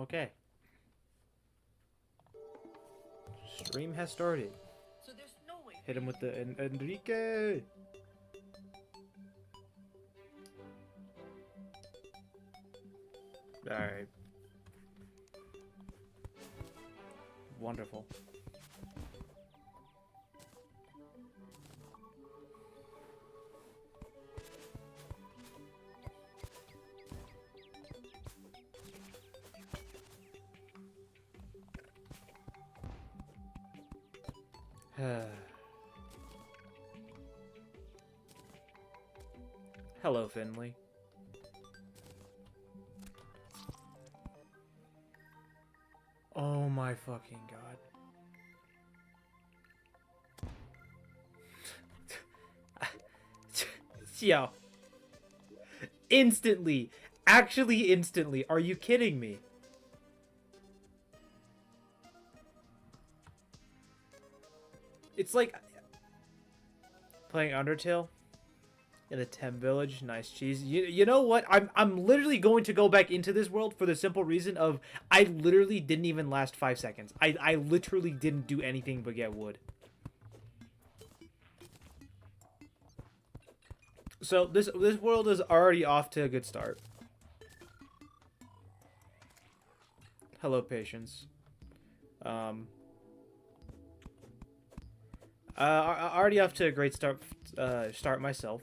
Okay. Stream has started. So there's no way. Hit him with the Enrique. All right. Wonderful. Hello, Finley. Oh my fucking god. Yo. Instantly. Actually instantly. Are you kidding me? It's like playing Undertale in the Tem Village. Nice cheese. You know what? I'm literally going to go back into this world for the simple reason of I literally didn't even last 5 seconds. I literally didn't do anything but get wood. So this world is already off to a good start. Hello, patience. Already off to a great start. Start myself.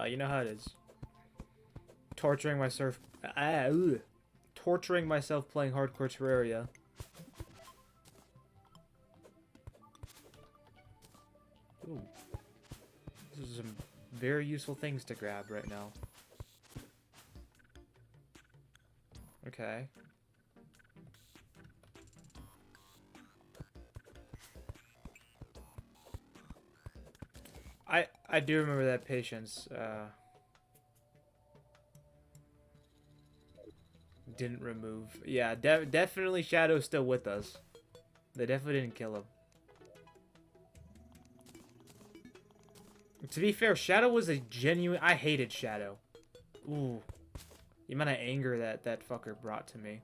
You know how it is. Torturing myself. Torturing myself playing hardcore Terraria. Ooh. This is some very useful things to grab right now. Okay. I do remember that patience didn't remove. Yeah, definitely Shadow's still with us. They definitely didn't kill him. To be fair, Shadow was a genuine... I hated Shadow. Ooh. The amount of anger that fucker brought to me.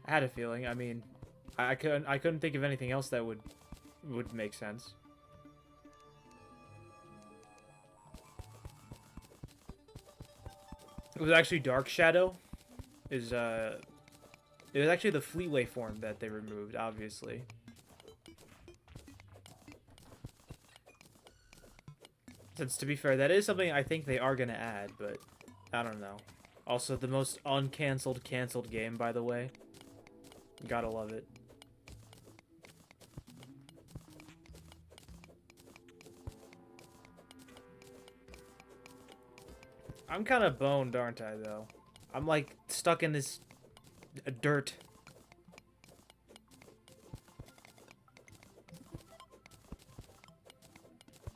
I had a feeling. I mean, I couldn't think of anything else that would make sense. It was actually Dark Shadow. It was actually the Fleetway form that they removed, obviously. Since, to be fair, that is something I think they are gonna add, but I don't know. Also, the most uncancelled canceled game, by the way. Gotta love it. I'm kind of boned, aren't I, though? I'm, like, stuck in this dirt.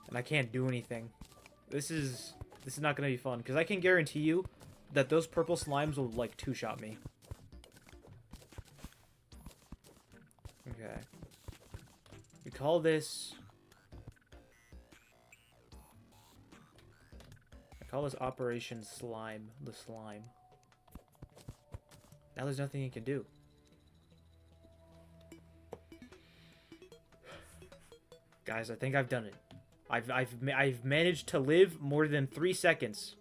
And I can't do anything. This is not gonna be fun, because I can guarantee you that those purple slimes will, like, two-shot me. Okay. We call this... I call this Operation Slime. The slime. Now there's nothing you can do. Guys, I think I've done it. I've managed to live more than 3 seconds.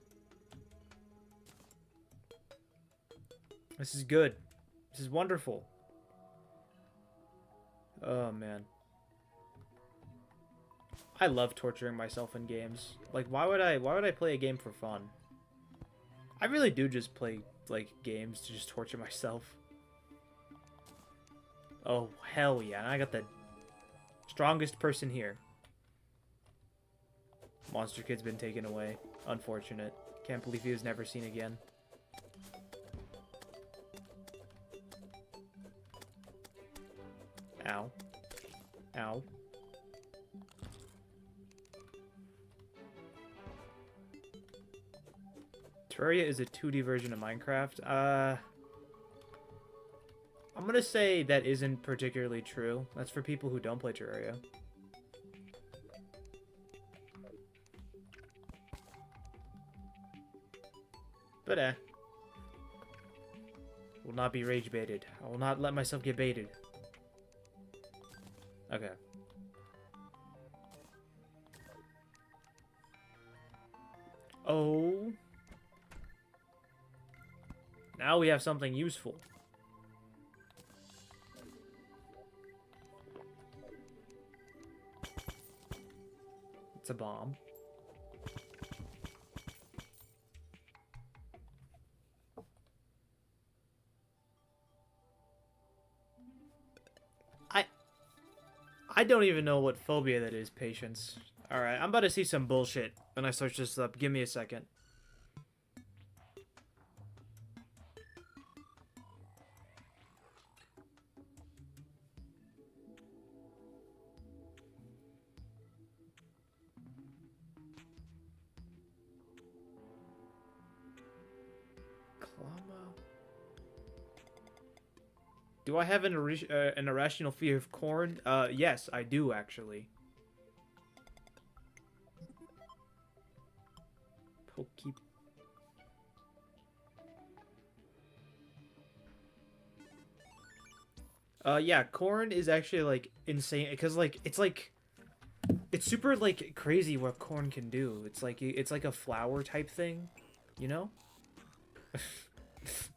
This is good. This is wonderful. Oh man. I love torturing myself in games. Like, why would I play a game for fun? I really do just play like games to just torture myself. Oh hell yeah. And I got the strongest person here. Monster Kid's been taken away. Unfortunate. Can't believe he was never seen again. Ow. Ow. Terraria is a 2D version of Minecraft. I'm I'm gonna say that isn't particularly true. That's for people who don't play Terraria. But will not be rage baited. I will not let myself get baited. Okay. Oh. Now we have something useful. It's a bomb. I don't even know what phobia that is, patience. Alright, I'm about to see some bullshit when I search this up. Give me a second. Do I have an irrational fear of corn? Yes, I do, actually. Poke. Yeah, corn is actually, like, insane, because, like, it's super, like, crazy what corn can do. It's like a flower type thing, you know?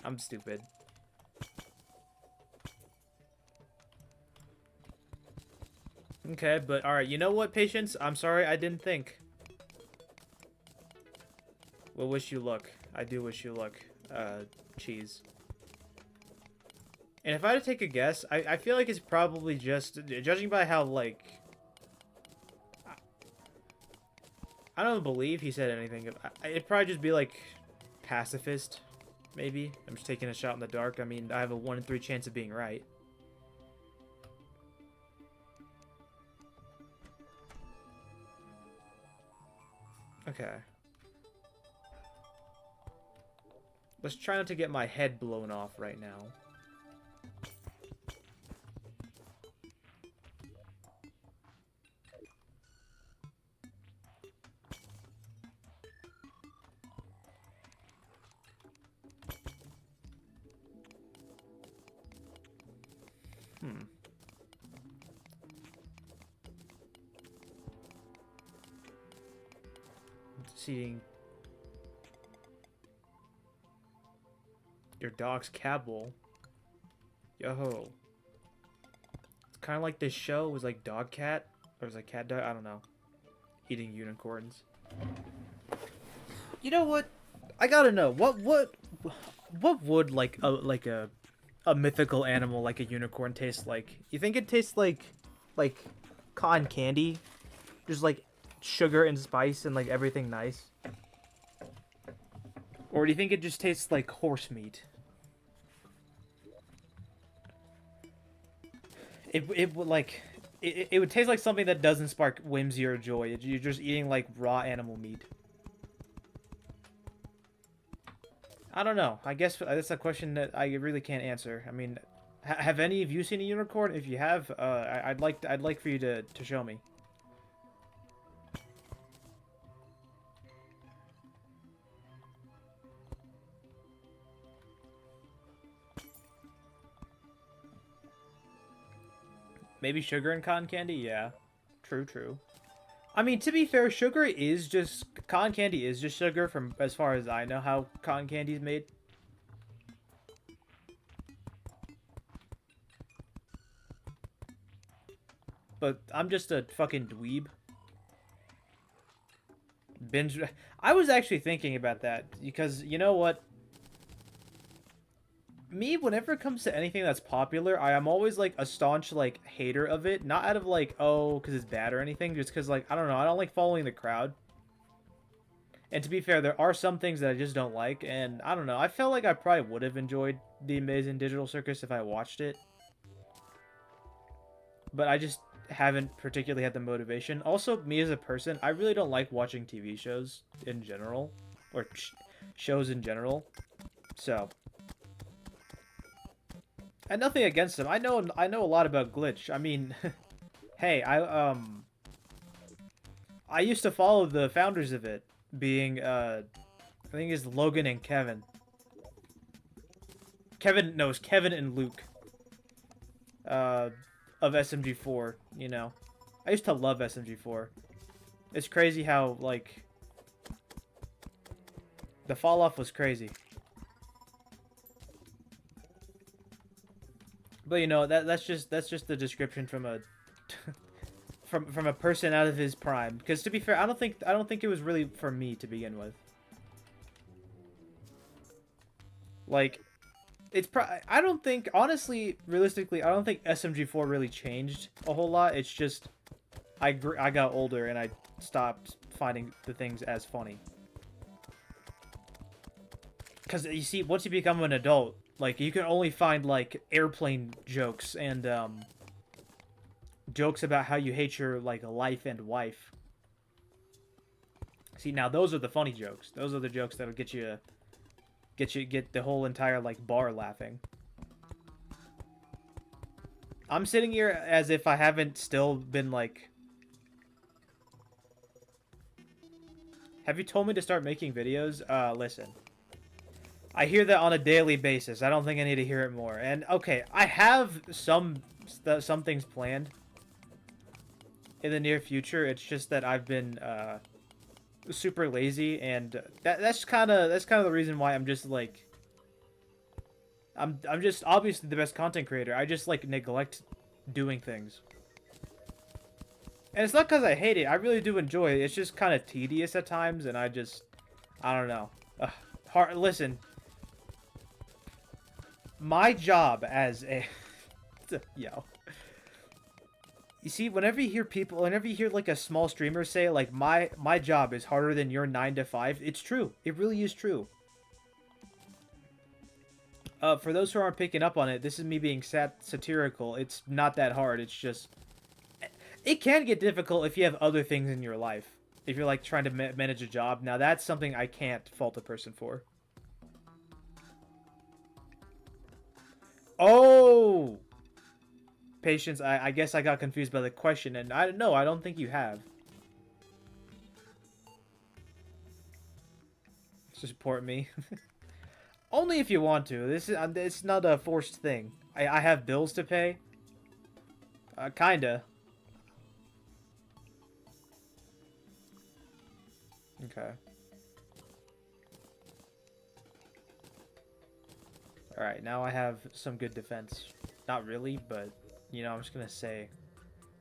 I'm stupid. Okay, but alright, you know what, Patience? I'm sorry I didn't think. We'll wish you luck. I do wish you luck, cheese. And if I had to take a guess, I feel like it's probably just, judging by how, like... I don't believe he said anything. It'd probably just be, like, pacifist, maybe. I'm just taking a shot in the dark. I mean, I have a 1 in 3 chance of being right. Okay. Let's try not to get my head blown off right now. Seeing your dog's cat bowl. Yo. It's kind of like this show was like Dog Cat, or was it Cat Dog? I don't know. Eating unicorns. You know what? I gotta know what would like a mythical animal like a unicorn taste like? You think it tastes like cotton candy, just like sugar and spice and like everything nice? Or do you think it just tastes like horse meat? It would like it would taste like something that doesn't spark whimsy or joy. You're just eating like raw animal meat. I don't know. I guess that's a question that I really can't answer. I mean, have any of you seen a unicorn? If you have, I'd like for you to show me. Maybe sugar and cotton candy? Yeah. True, true. I mean, to be fair, sugar is just... Cotton candy is just sugar from as far as I know how cotton candy is made. But I'm just a fucking dweeb. Binge... I was actually thinking about that, because you know what? Me, whenever it comes to anything that's popular, I am always, like, a staunch, like, hater of it. Not out of, like, oh, because it's bad or anything. Just because, like, I don't know. I don't like following the crowd. And to be fair, there are some things that I just don't like. And, I don't know. I felt like I probably would have enjoyed The Amazing Digital Circus if I watched it. But I just haven't particularly had the motivation. Also, me as a person, I really don't like watching TV shows in general. Or shows in general. So... And nothing against them. I know a lot about Glitch. I mean, hey, I used to follow the founders of it, being I think it's Logan and Kevin. It's Kevin and Luke. Uh, of SMG4. You know, I used to love SMG4. It's crazy how like the fall off was crazy. But you know that's just the description from a from a person out of his prime. Because to be fair, I don't think it was really for me to begin with. Like, I don't think, honestly, realistically, I don't think SMG4 really changed a whole lot. It's just I got older and I stopped finding the things as funny. Because you see, once you become an adult, like you can only find like airplane jokes and jokes about how you hate your like life and wife. See, now those are the funny jokes. Those are the jokes that'll get the whole entire like bar laughing. I'm sitting here as if I haven't still been like, have you told me to start making videos? Listen. I hear that on a daily basis. I don't think I need to hear it more. And okay, I have some things planned in the near future. It's just that I've been super lazy, and that's kind of the reason why I'm just like I'm just obviously the best content creator. I just like neglect doing things. And it's not because I hate it. I really do enjoy it. It's just kind of tedious at times, and I don't know. Listen, my job as a yo. You see, whenever you hear like a small streamer say like my job is harder than your 9 to 5, it's true. It really is true. For those who aren't picking up on it, this is me being satirical. It's not that hard. It's just it can get difficult if you have other things in your life. If you're like trying to manage a job. Now that's something I can't fault a person for. Oh, Patience, I guess I got confused by the question, and I don't think you have. Support me. Only if you want to. It's not a forced thing. I have bills to pay. Kinda. Okay. Alright, now I have some good defense. Not really, but, you know, I'm just gonna say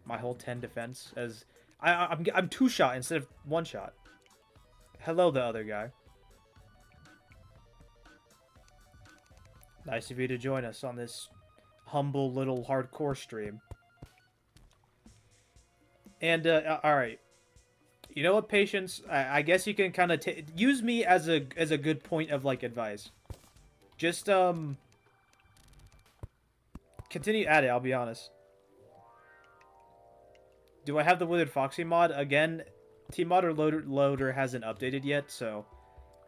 my whole 10 defense as... I'm 2-shot instead of 1-shot. Hello, the other guy. Nice of you to join us on this humble little hardcore stream. And, alright. You know what, Patience? I guess you can kind of use me as a good point of, like, advice. Just, continue at it, I'll be honest. Do I have the Withered Foxy mod? Again, T-Mod or Loader hasn't updated yet, so...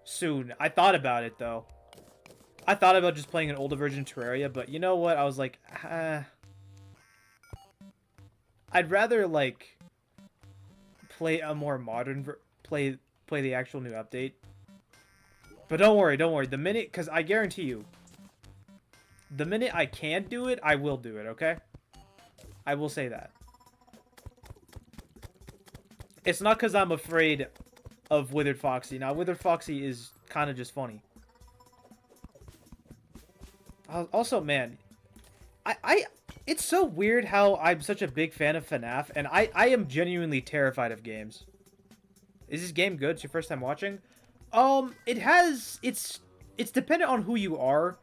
soon. I thought about it, though. I thought about just playing an older version of Terraria, but you know what? I was like, I'd rather, like, play a more modern... play the actual new update. But don't worry. The minute... because I guarantee you, the minute I can do it, I will do it, okay? I will say that. It's not because I'm afraid of Withered Foxy. Now, Withered Foxy is kind of just funny. Also, man, it's so weird how I'm such a big fan of FNAF, and I am genuinely terrified of games. Is this game good? It's your first time watching? It's dependent on who you are.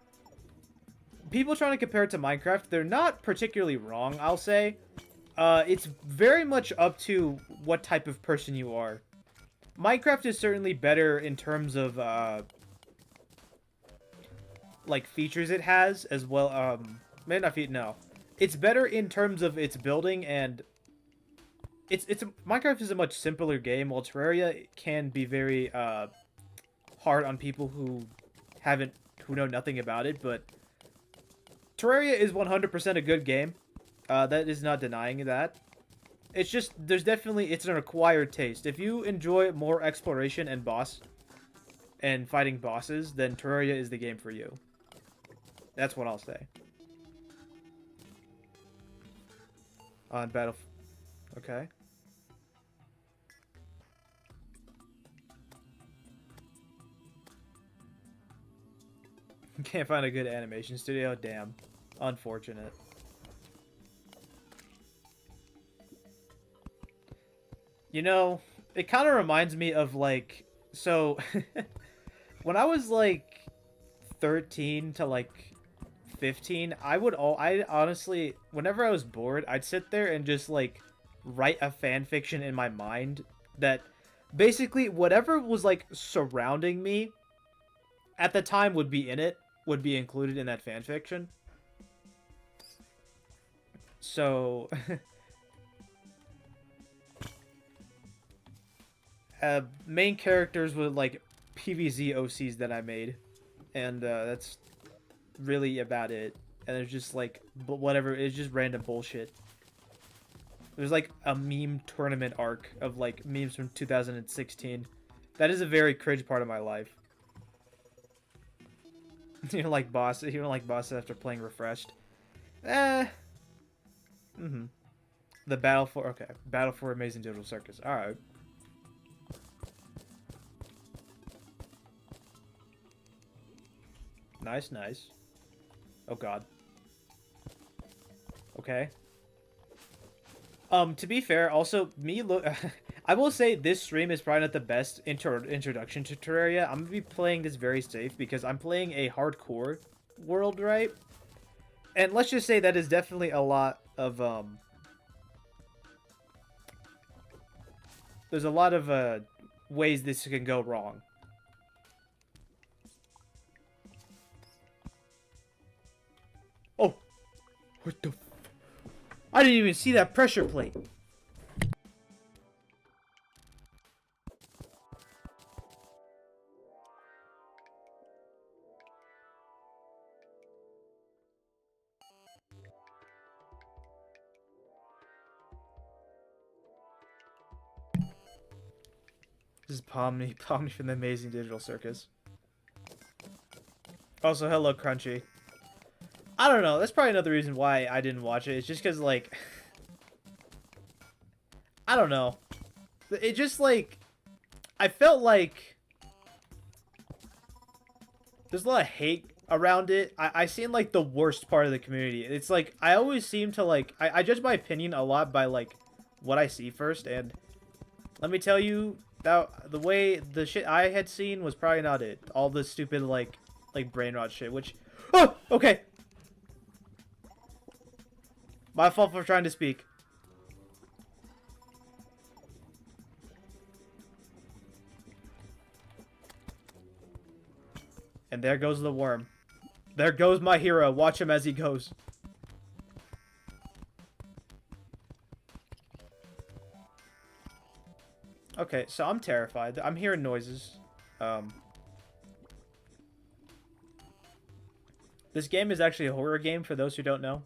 People trying to compare it to Minecraft, they're not particularly wrong, I'll say. It's very much up to what type of person you are. Minecraft is certainly better in terms of, like, features it has, as well, maybe not no. It's better in terms of its building, and Minecraft is a much simpler game, while Terraria can be very, hard on people who know nothing about it, but Terraria is 100% a good game. That is not denying that. It's just, it's an acquired taste. If you enjoy more exploration and fighting bosses, then Terraria is the game for you. That's what I'll say. On Battle... Okay. Can't find a good animation studio? Damn. Unfortunate. You know, it kind of reminds me of, like... So, when I was, like, 13 to, like, 15, I honestly, whenever I was bored, I'd sit there and just, like, write a fan fiction in my mind that basically whatever was, like, surrounding me at the time would be included in that fan fiction. So, main characters were, like, PvZ OCs that I made, and that's really about it. And it's just like, but whatever, it's just random bullshit. There's like a meme tournament arc of like memes from 2016. That is a very cringe part of my life. You don't like bosses after playing refreshed. The Battle for Amazing Digital Circus. Alright. Nice, nice. Oh god. Okay. To be fair, also, I will say this stream is probably not the best introduction to Terraria. I'm gonna be playing this very safe because I'm playing a hardcore world, right? And let's just say that is definitely a lot of, there's a lot of, ways this can go wrong. Oh! What the f... I didn't even see that pressure plate! This is Pomni from the Amazing Digital Circus. Also, hello, Crunchy. I don't know, that's probably another reason why I didn't watch it. It's just because, like... I don't know. It just, like... I felt like... There's a lot of hate around it. I seen, like, the worst part of the community. It's, like, I always seem to, like... I judge my opinion a lot by, like, what I see first, and... Let me tell you, that the way the shit I had seen was probably not it. All the stupid, like brain rot shit, which... Oh! Okay! My fault for trying to speak. And there goes the worm. There goes my hero. Watch him as he goes. Okay, so I'm terrified. I'm hearing noises. This game is actually a horror game, for those who don't know.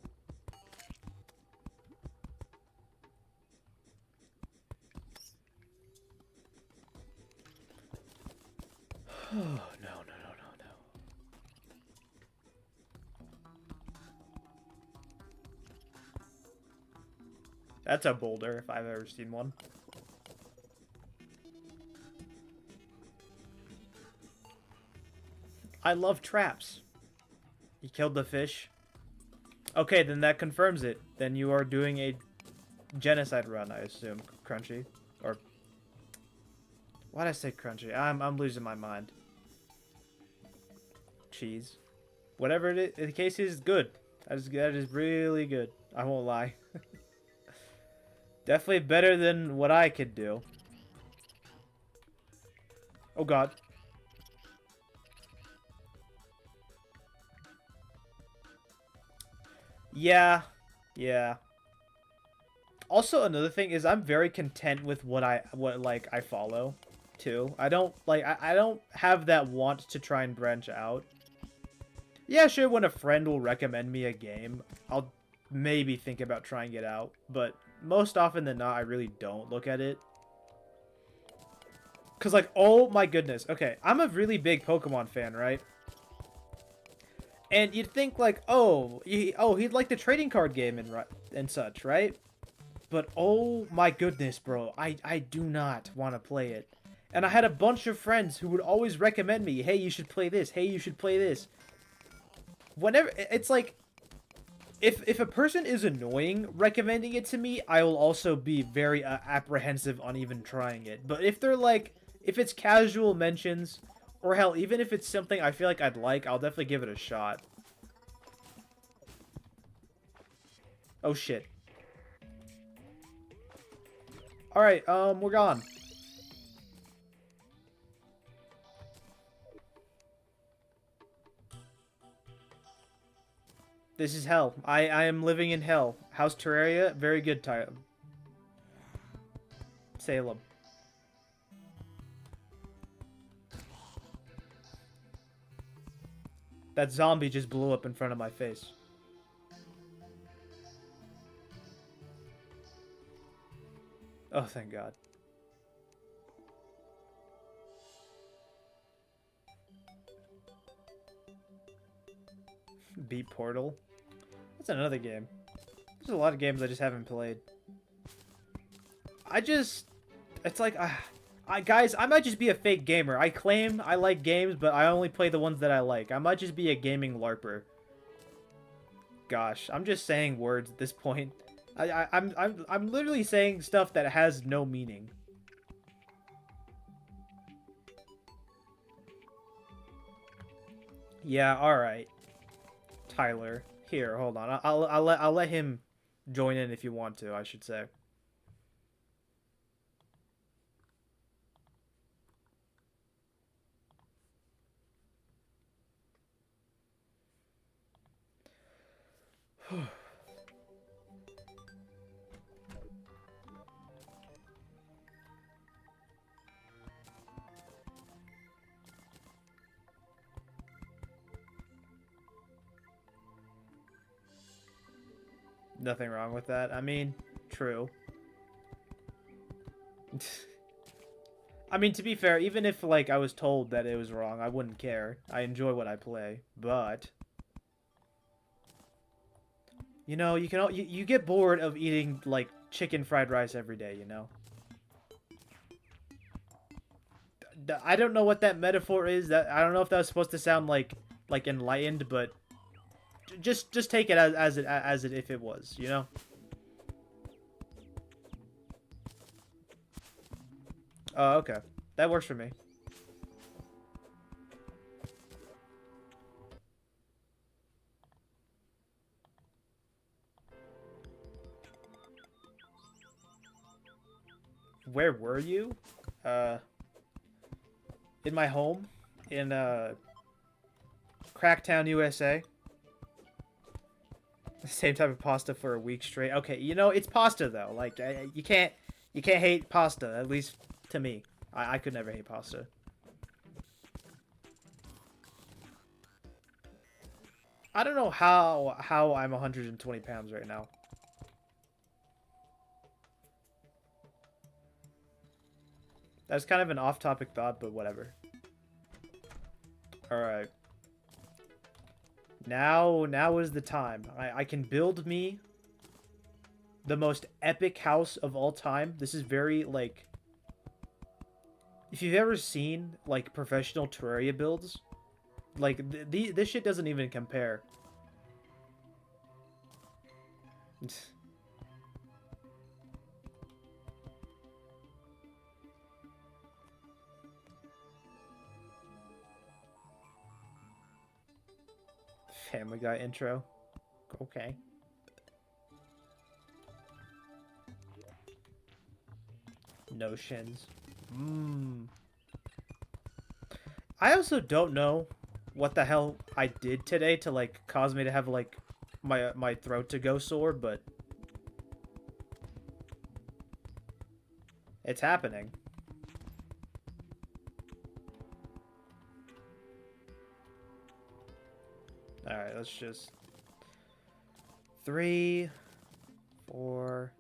Oh, no. That's a boulder, if I've ever seen one. I love traps. You killed the fish. Okay, then that confirms it. Then you are doing a genocide run, I assume, Crunchy. Or... Why'd I say Crunchy? I'm losing my mind. Cheese. Whatever it is, the case is good. That is really good. I won't lie. Definitely better than what I could do. Oh god. Yeah. Also, another thing is I'm very content with what I follow, too. I don't have that want to try and branch out. Yeah, sure, when a friend will recommend me a game, I'll maybe think about trying it out, but most often than not, I really don't look at it. Because, like, oh my goodness. Okay, I'm a really big Pokemon fan, right? And you'd think, like, he'd like the trading card game and such, right? But oh my goodness, bro, I do not want to play it. And I had a bunch of friends who would always recommend me, hey, you should play this, hey, you should play this. Whenever, it's like, if a person is annoying recommending it to me, I will also be very apprehensive on even trying it. But if they're like, if it's casual mentions, or hell, even if it's something I feel like I'd like, I'll definitely give it a shot. Oh shit. Alright, we're gone. This is hell. I am living in hell. How's Terraria? Very good, Salem. That zombie just blew up in front of my face. Oh, thank God. Beat Portal. That's another game. There's a lot of games I just haven't played. It's like, guys, I might just be a fake gamer. I claim I like games, but I only play the ones that I like. I might just be a gaming LARPer. Gosh, I'm just saying words at this point. I'm literally saying stuff that has no meaning. Yeah, all right. Tyler, here, hold on. I'll let him join in if you want to, I should say. Nothing wrong with that. I mean, true. I mean, to be fair, even if, like, I was told that it was wrong, I wouldn't care. I enjoy what I play, but... You know, you get bored of eating, like, chicken fried rice every day, you know? I don't know what that metaphor is. I don't know if that was supposed to sound, like enlightened, but... Just take it as it if it was, you know? Oh, okay. That works for me. Where were you? In my home in Cracktown, USA. Same type of pasta for a week straight. Okay, you know, it's pasta though. Like you can't hate pasta, at least to me. I could never hate pasta. I don't know how I'm 120 pounds right now. That's kind of an off-topic thought, but whatever. All right. Now is the time. I can build me the most epic house of all time. This is very, like... If you've ever seen, like, professional Terraria builds, like, this shit doesn't even compare. Family Guy intro. Okay. Notions. Mmm. I also don't know what the hell I did today to, like, cause me to have, like, my throat to go sore, but it's happening. Alright, let's just... 3, 4...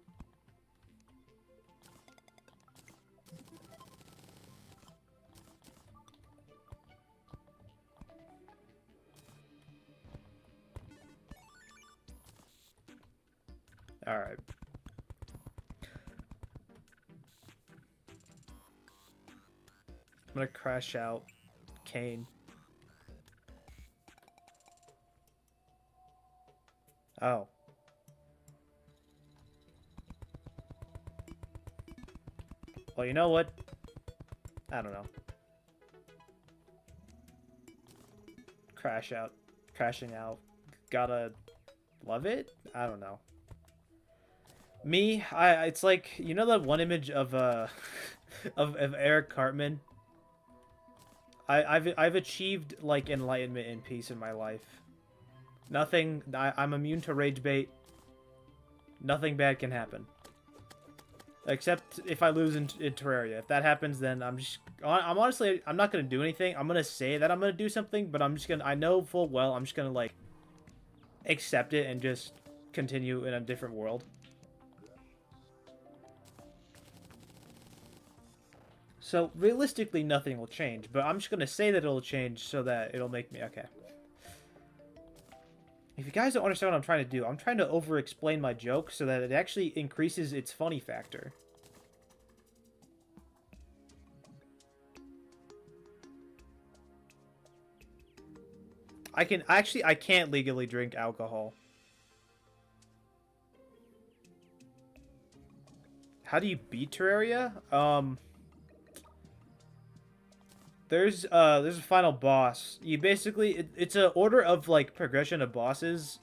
Alright. I'm gonna crash out Kane. Oh. Well, you know what? I don't know. Crash out. Crashing out. Gotta love it? I don't know. Me, it's like, you know that one image of of Eric Cartman? I've achieved like enlightenment and peace in my life. Nothing, I'm immune to rage bait. Nothing bad can happen. Except if I lose in Terraria. If that happens, then I'm honestly, I'm not going to do anything. I'm going to say that I'm going to do something, but I'm just going to, I know full well, I'm just going to like accept it and just continue in a different world. So realistically, nothing will change, but I'm just going to say that it'll change so that it'll make me, okay. If you guys don't understand what I'm trying to do, I'm trying to over-explain my joke so that it actually increases its funny factor. I can't legally drink alcohol. How do you beat Terraria? There's a final boss. You basically, it's an order of like progression of bosses,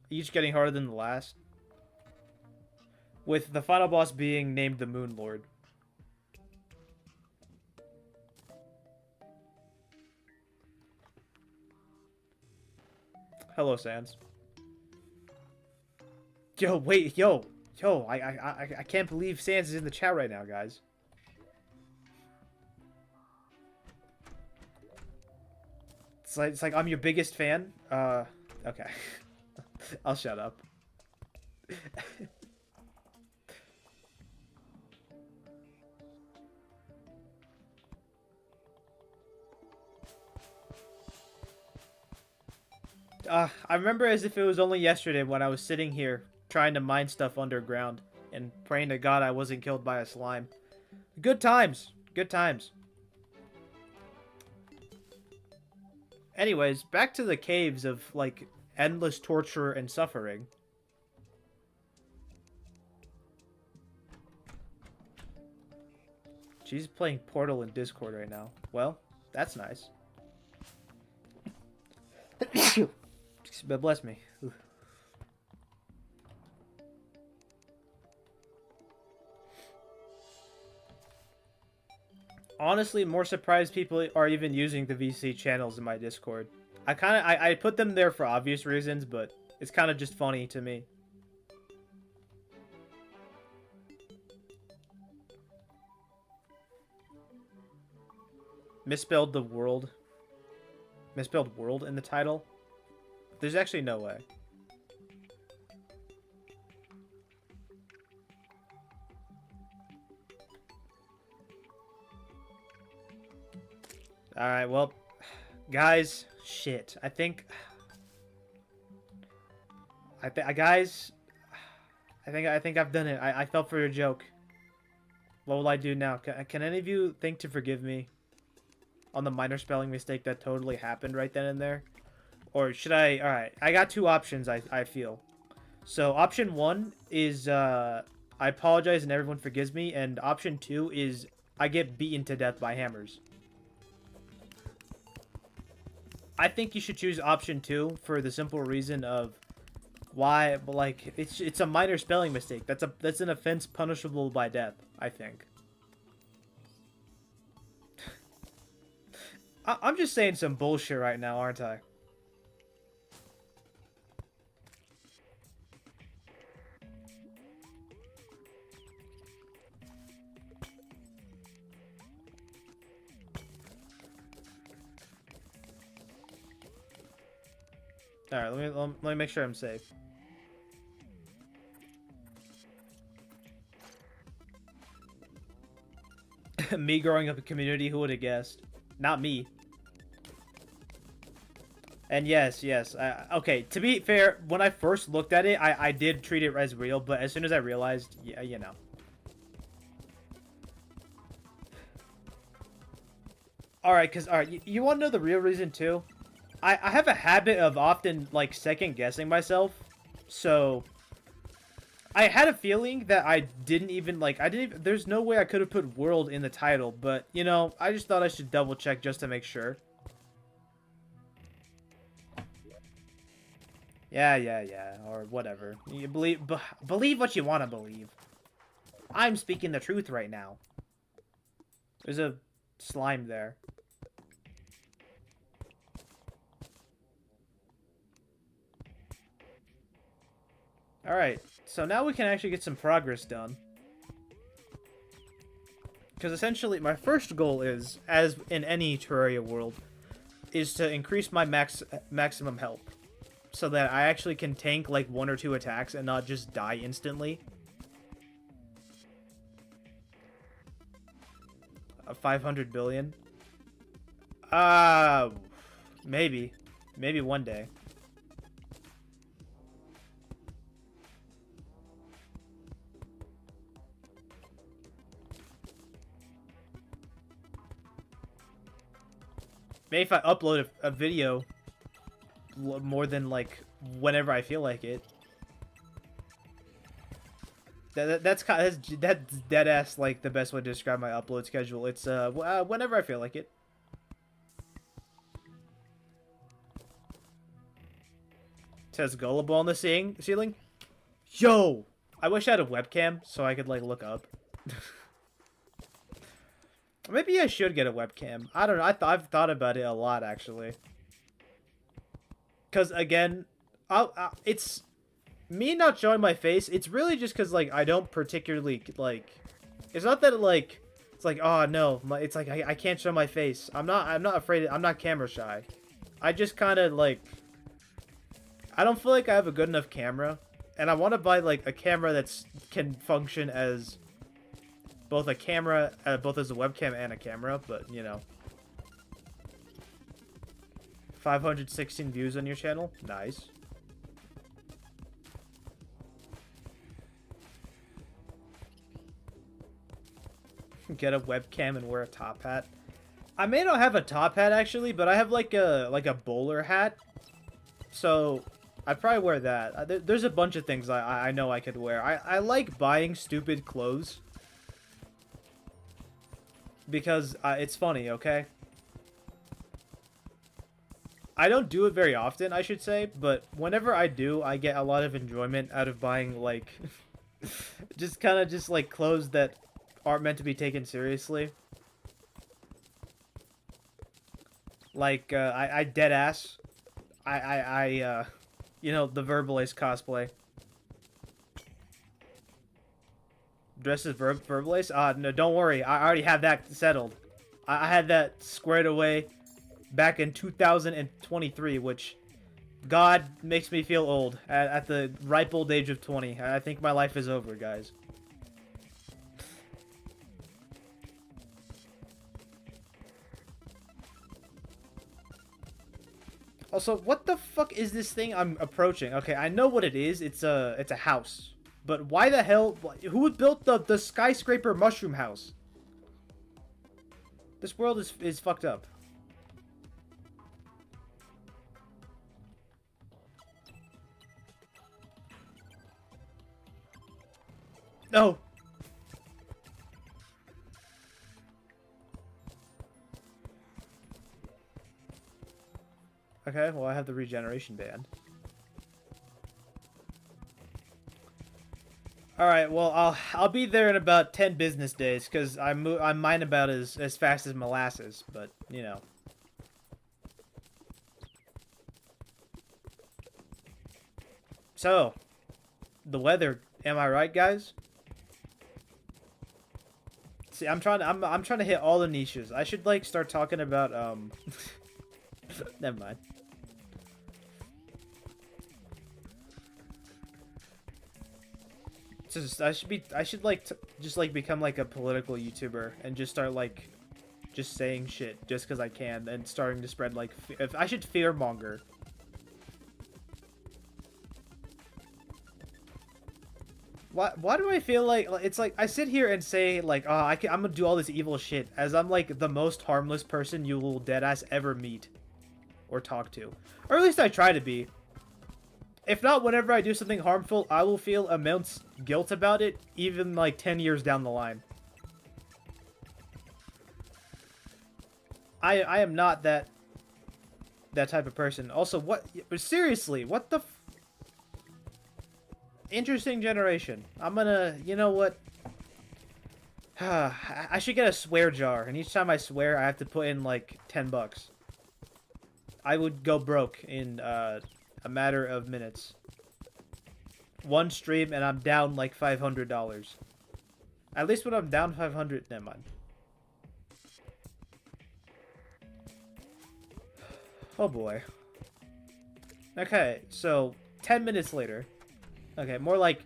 each getting harder than the last. With the final boss being named the Moon Lord. Hello, Sans. Yo, wait, yo, I can't believe Sans is in the chat right now, guys. It's like I'm your biggest fan. Okay. I'll shut up. I remember as if it was only yesterday when I was sitting here trying to mine stuff underground and praying to God I wasn't killed by a slime. Good times. Good times. Anyways, back to the caves of, like, endless torture and suffering. She's playing Portal in Discord right now. Well, that's nice. Bless me. Ooh. Honestly, more surprised people are even using the VC channels in my Discord. I put them there for obvious reasons, but it's kind of just funny to me. Misspelled the world. Misspelled world in the title. There's actually no way. Alright, well, guys, shit. Guys, I think I've done it. I fell for your joke. What will I do now? Can any of you think to forgive me on the minor spelling mistake that totally happened right then and there? Or should I... Alright, I got two options, I feel. So, option one is, I apologize and everyone forgives me. And option two is, I get beaten to death by hammers. I think you should choose option two for the simple reason of why, like, it's a minor spelling mistake. That's an offense punishable by death, I think. I'm just saying some bullshit right now, aren't I? All right, let me make sure I'm safe. Me growing up in community, who would have guessed? Not me. And yes, yes. Okay, to be fair, when I first looked at it, I did treat it as real, but as soon as I realized, yeah, you know. Alright, alright, you want to know the real reason, too? I have a habit of often, like, second-guessing myself, so... I had a feeling that I didn't even, like, there's no way I could have put world in the title, but, you know, I just thought I should double-check just to make sure. Yeah, or whatever. You believe what you want to believe. I'm speaking the truth right now. There's a slime there. Alright, so now we can actually get some progress done. Because essentially, my first goal is, as in any Terraria world, is to increase my maximum health. So that I actually can tank like 1 or 2 attacks and not just die instantly. 500 billion? Maybe. Maybe one day. Maybe if I upload a video more than like whenever I feel like it. That's dead ass like the best way to describe my upload schedule. It's whenever I feel like it. It says gullible on the ceiling. Yo, I wish I had a webcam so I could like look up. Maybe I should get a webcam. I don't know. I've thought about it a lot actually. Because again, it's me not showing my face. It's really just because like I don't particularly like. It's not that like it's like oh no, it's like I can't show my face. I'm not afraid. I'm not camera shy. I just kind of like. I don't feel like I have a good enough camera, and I want to buy like a camera that's can function as both a camera, both as a webcam and a camera. But you know. 516 views on your channel? Nice. Get a webcam and wear a top hat. I may not have a top hat actually, but I have like a bowler hat. So I'd probably wear that. There's a bunch of things I know I could wear. I like buying stupid clothes. Because it's funny, okay? I don't do it very often, I should say, but whenever I do, I get a lot of enjoyment out of buying, like, just kind of just, like, clothes that aren't meant to be taken seriously. Like, I deadass. You know, the Verbalace cosplay. Dressed as Verbalace? No, don't worry, I already have that settled. I had that squared away back in 2023, which God makes me feel old at the ripe old age of 20. I think my life is over, guys. Also, what the fuck is this thing I'm approaching? Okay, I know what it is. It's a house. But why the hell? Who built the skyscraper mushroom house? This world is fucked up. No. Okay, well I have the regeneration band. All right, well I'll be there in about 10 business days because I mine about as fast as molasses, but you know. So, the weather, am I right, guys? See, I'm trying to hit all the niches. I should like start talking about never mind. Just I should like just like become like a political YouTuber and just start like just saying shit just because I can and starting to spread like if I should fearmonger. Why do I feel like it's like I sit here and say like oh I'm gonna do all this evil shit as I'm like the most harmless person you will deadass ever meet or talk to, or at least I try to be. If not, whenever I do something harmful, I will feel immense guilt about it, even like 10 years down the line. I am not that type of person. Also, what seriously? What the interesting generation. I'm gonna, you know what? I should get a swear jar, and each time I swear, I have to put in like $10. I would go broke in a matter of minutes. One stream, and I'm down like $500. At least when I'm down 500, never mind. Oh boy. Okay, so 10 minutes later. Okay, more like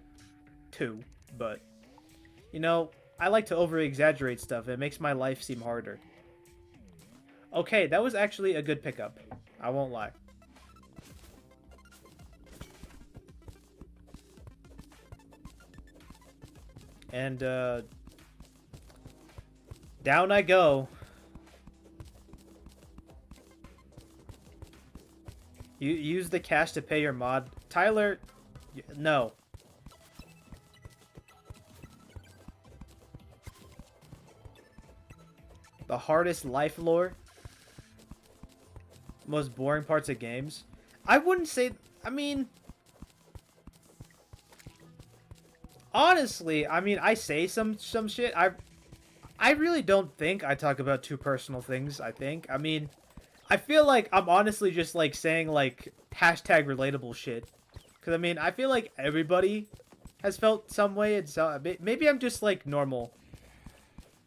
2, but you know, I like to over-exaggerate stuff. It makes my life seem harder. Okay, that was actually a good pickup. I won't lie. And, down I go. You use the cash to pay your mod. Tyler, no. The hardest life lore. Most boring parts of games. I wouldn't say, I mean, honestly, I mean, I say some shit. I really don't think I talk about too personal things, I think. I mean, I feel like I'm honestly just, like, saying, like, hashtag relatable shit. Because, I mean, I feel like everybody has felt some way. And so, maybe I'm just, like, normal.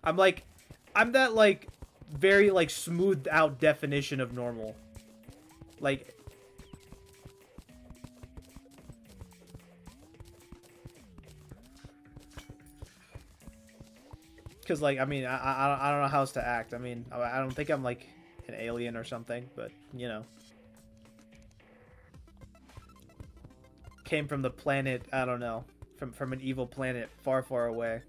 I'm that, like, very, like, smoothed out definition of normal. Like... Because, like, I mean, I don't know how else to act. I mean, I don't think I'm, like, an alien or something, but, you know. Came from the planet, I don't know. From an evil planet far, far away.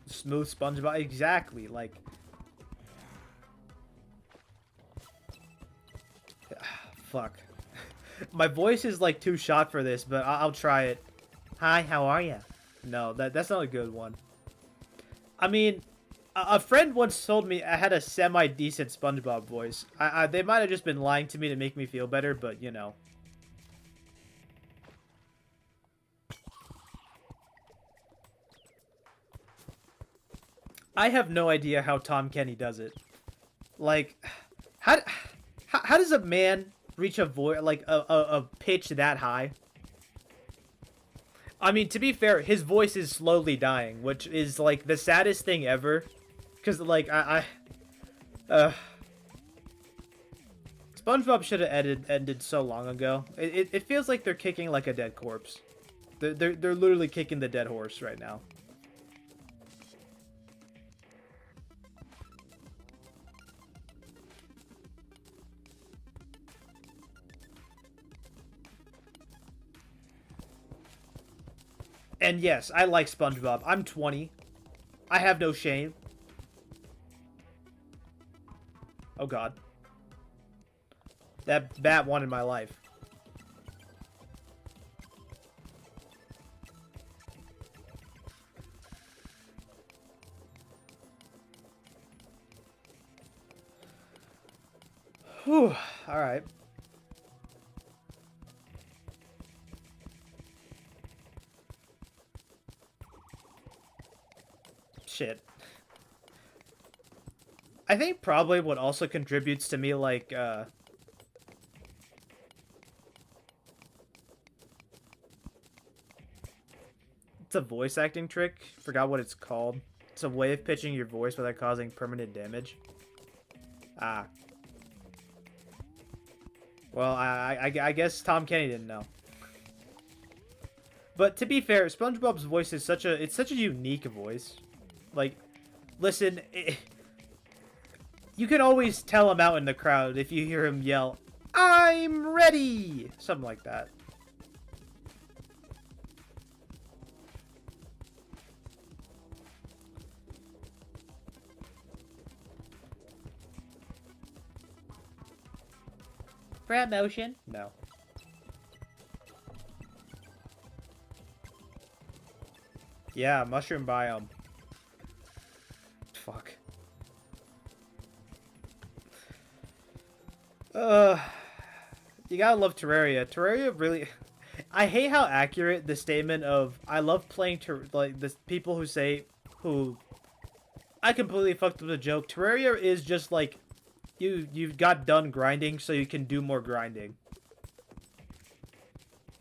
Smooth SpongeBob, exactly, like... Fuck. My voice is like too shot for this, but I'll try it. Hi, how are ya? No, that's not a good one. I mean, a friend once told me I had a semi-decent SpongeBob voice. They might have just been lying to me to make me feel better, but you know. I have no idea how Tom Kenny does it. Like, how does a man reach a voice like a pitch that high? I mean, to be fair, his voice is slowly dying, which is like the saddest thing ever. Cause like SpongeBob should have ended so long ago. It feels like they're kicking like a dead corpse. They're literally kicking the dead horse right now. And yes, I like SpongeBob. I'm 20. I have no shame. Oh god. That bat wanted my life. Whew. Alright. Shit. I think probably what also contributes to me, like, it's a voice acting trick. Forgot what it's called. It's a way of pitching your voice without causing permanent damage. Ah. Well, I guess Tom Kenny didn't know. But to be fair, SpongeBob's voice is such a unique voice. Like, listen, you can always tell him out in the crowd if you hear him yell, "I'm ready!" Something like that. Promotion? No. Yeah, mushroom biome. Fuck. You gotta love Terraria. Terraria really... I hate how accurate the statement of I love playing like the people who say I completely fucked up the joke. Terraria is just like you've got done grinding so you can do more grinding.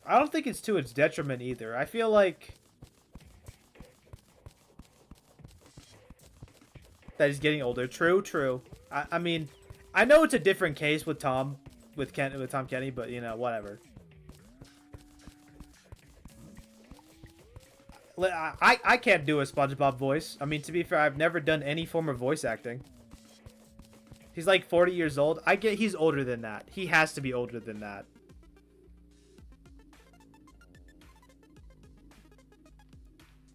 I don't think it's to its detriment either. I feel like that he's getting older. True, true. I mean, I know it's a different case with Tom Kenny, but you know, whatever. I can't do a SpongeBob voice. I mean, to be fair, I've never done any form of voice acting. He's like 40 years old. I get he's older than that. He has to be older than that.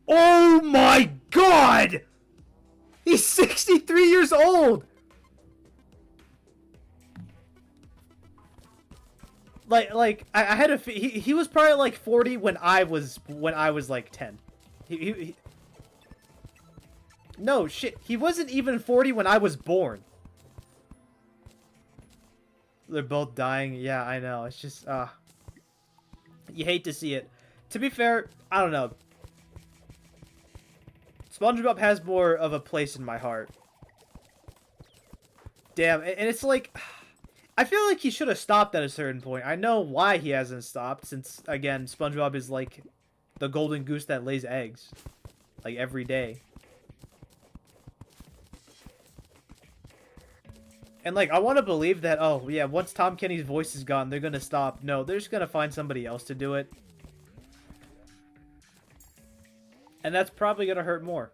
Oh my god! He's 63 years old! I had a he was probably like 40 when I was like 10. No shit, he wasn't even 40 when I was born. They're both dying. Yeah, I know. It's just you hate to see it. To be fair, I don't know. SpongeBob has more of a place in my heart. Damn, and it's like I feel like he should have stopped at a certain point. I know why he hasn't stopped, since, again, SpongeBob is like the golden goose that lays eggs. Like, every day. And, like, I want to believe that, oh, yeah, once Tom Kenny's voice is gone, they're going to stop. No, they're just going to find somebody else to do it. And that's probably going to hurt more.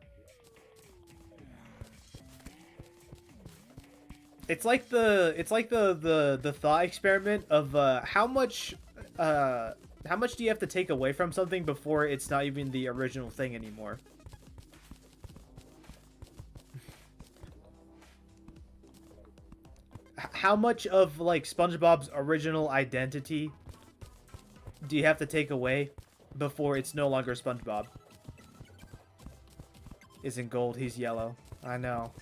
It's like the thought experiment of how much do you have to take away from something before it's not even the original thing anymore? How much of like SpongeBob's original identity do you have to take away before it's no longer SpongeBob? Isn't gold, he's yellow. I know.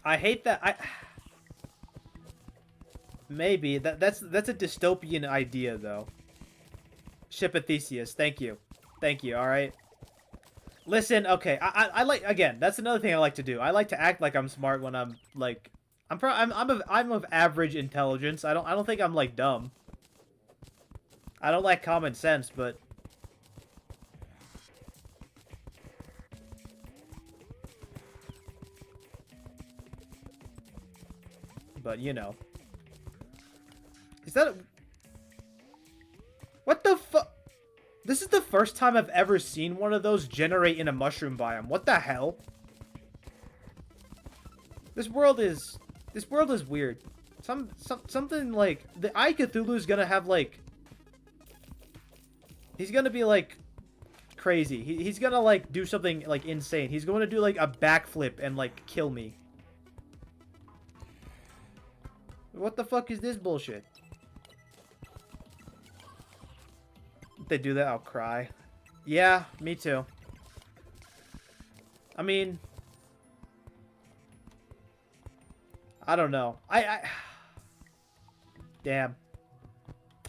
I hate that. Maybe that's a dystopian idea though. Shipathesius, thank you, all right. Listen, okay, I like, again, that's another thing I like to do. I like to act like I'm smart when I'm like I'm of average intelligence. I don't think I'm like dumb. I don't like common sense, but you know. Is that what the fuck? This is the first time I've ever seen one of those generate in a mushroom biome. What the hell? This world is weird. Something like the Eye Cthulhu is gonna have like, he's gonna be like crazy. He's gonna like do something like insane. He's going to do like a backflip and like kill me. What the fuck is this bullshit? If they do that, I'll cry. Yeah, me too. I mean, I don't know. Damn.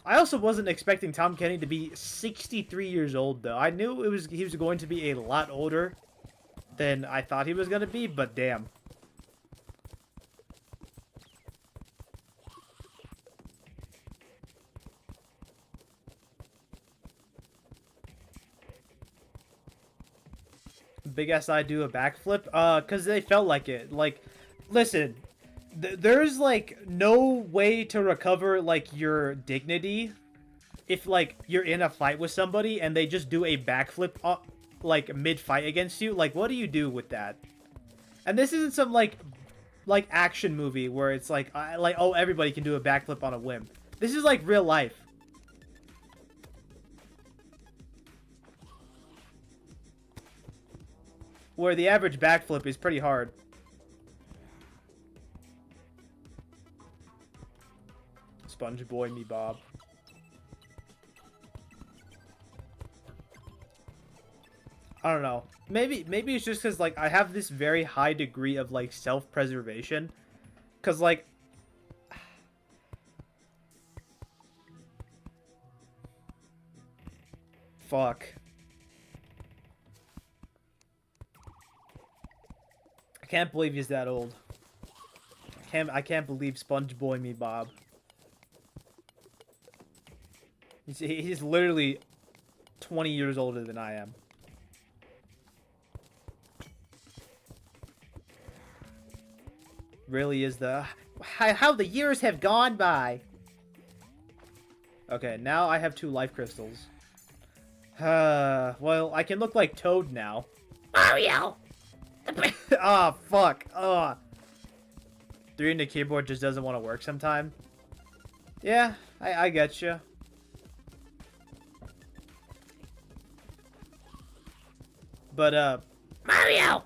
I also wasn't expecting Tom Kenny to be 63 years old, though. I knew he was going to be a lot older than I thought he was going to be, but damn. Big SI do a backflip? Cause they felt like it. Like, listen, there's like no way to recover like your dignity if like you're in a fight with somebody and they just do a backflip like mid-fight against you. Like, what do you do with that? And this isn't some like action movie where it's like oh, everybody can do a backflip on a whim. This is like real life. Where the average backflip is pretty hard. Sponge boy me Bob. I don't know. Maybe it's just because like I have this very high degree of like self-preservation. Cause like fuck. I can't believe he's that old. I can't believe Sponge Boy me Bob. He's literally 20 years older than I am. Really is the how the years have gone by. Okay, now I have 2 life crystals. Well, I can look like Toad now. Mario. Ah, fuck. 3 in the keyboard just doesn't want to work sometime. Yeah, I get you. But Mario.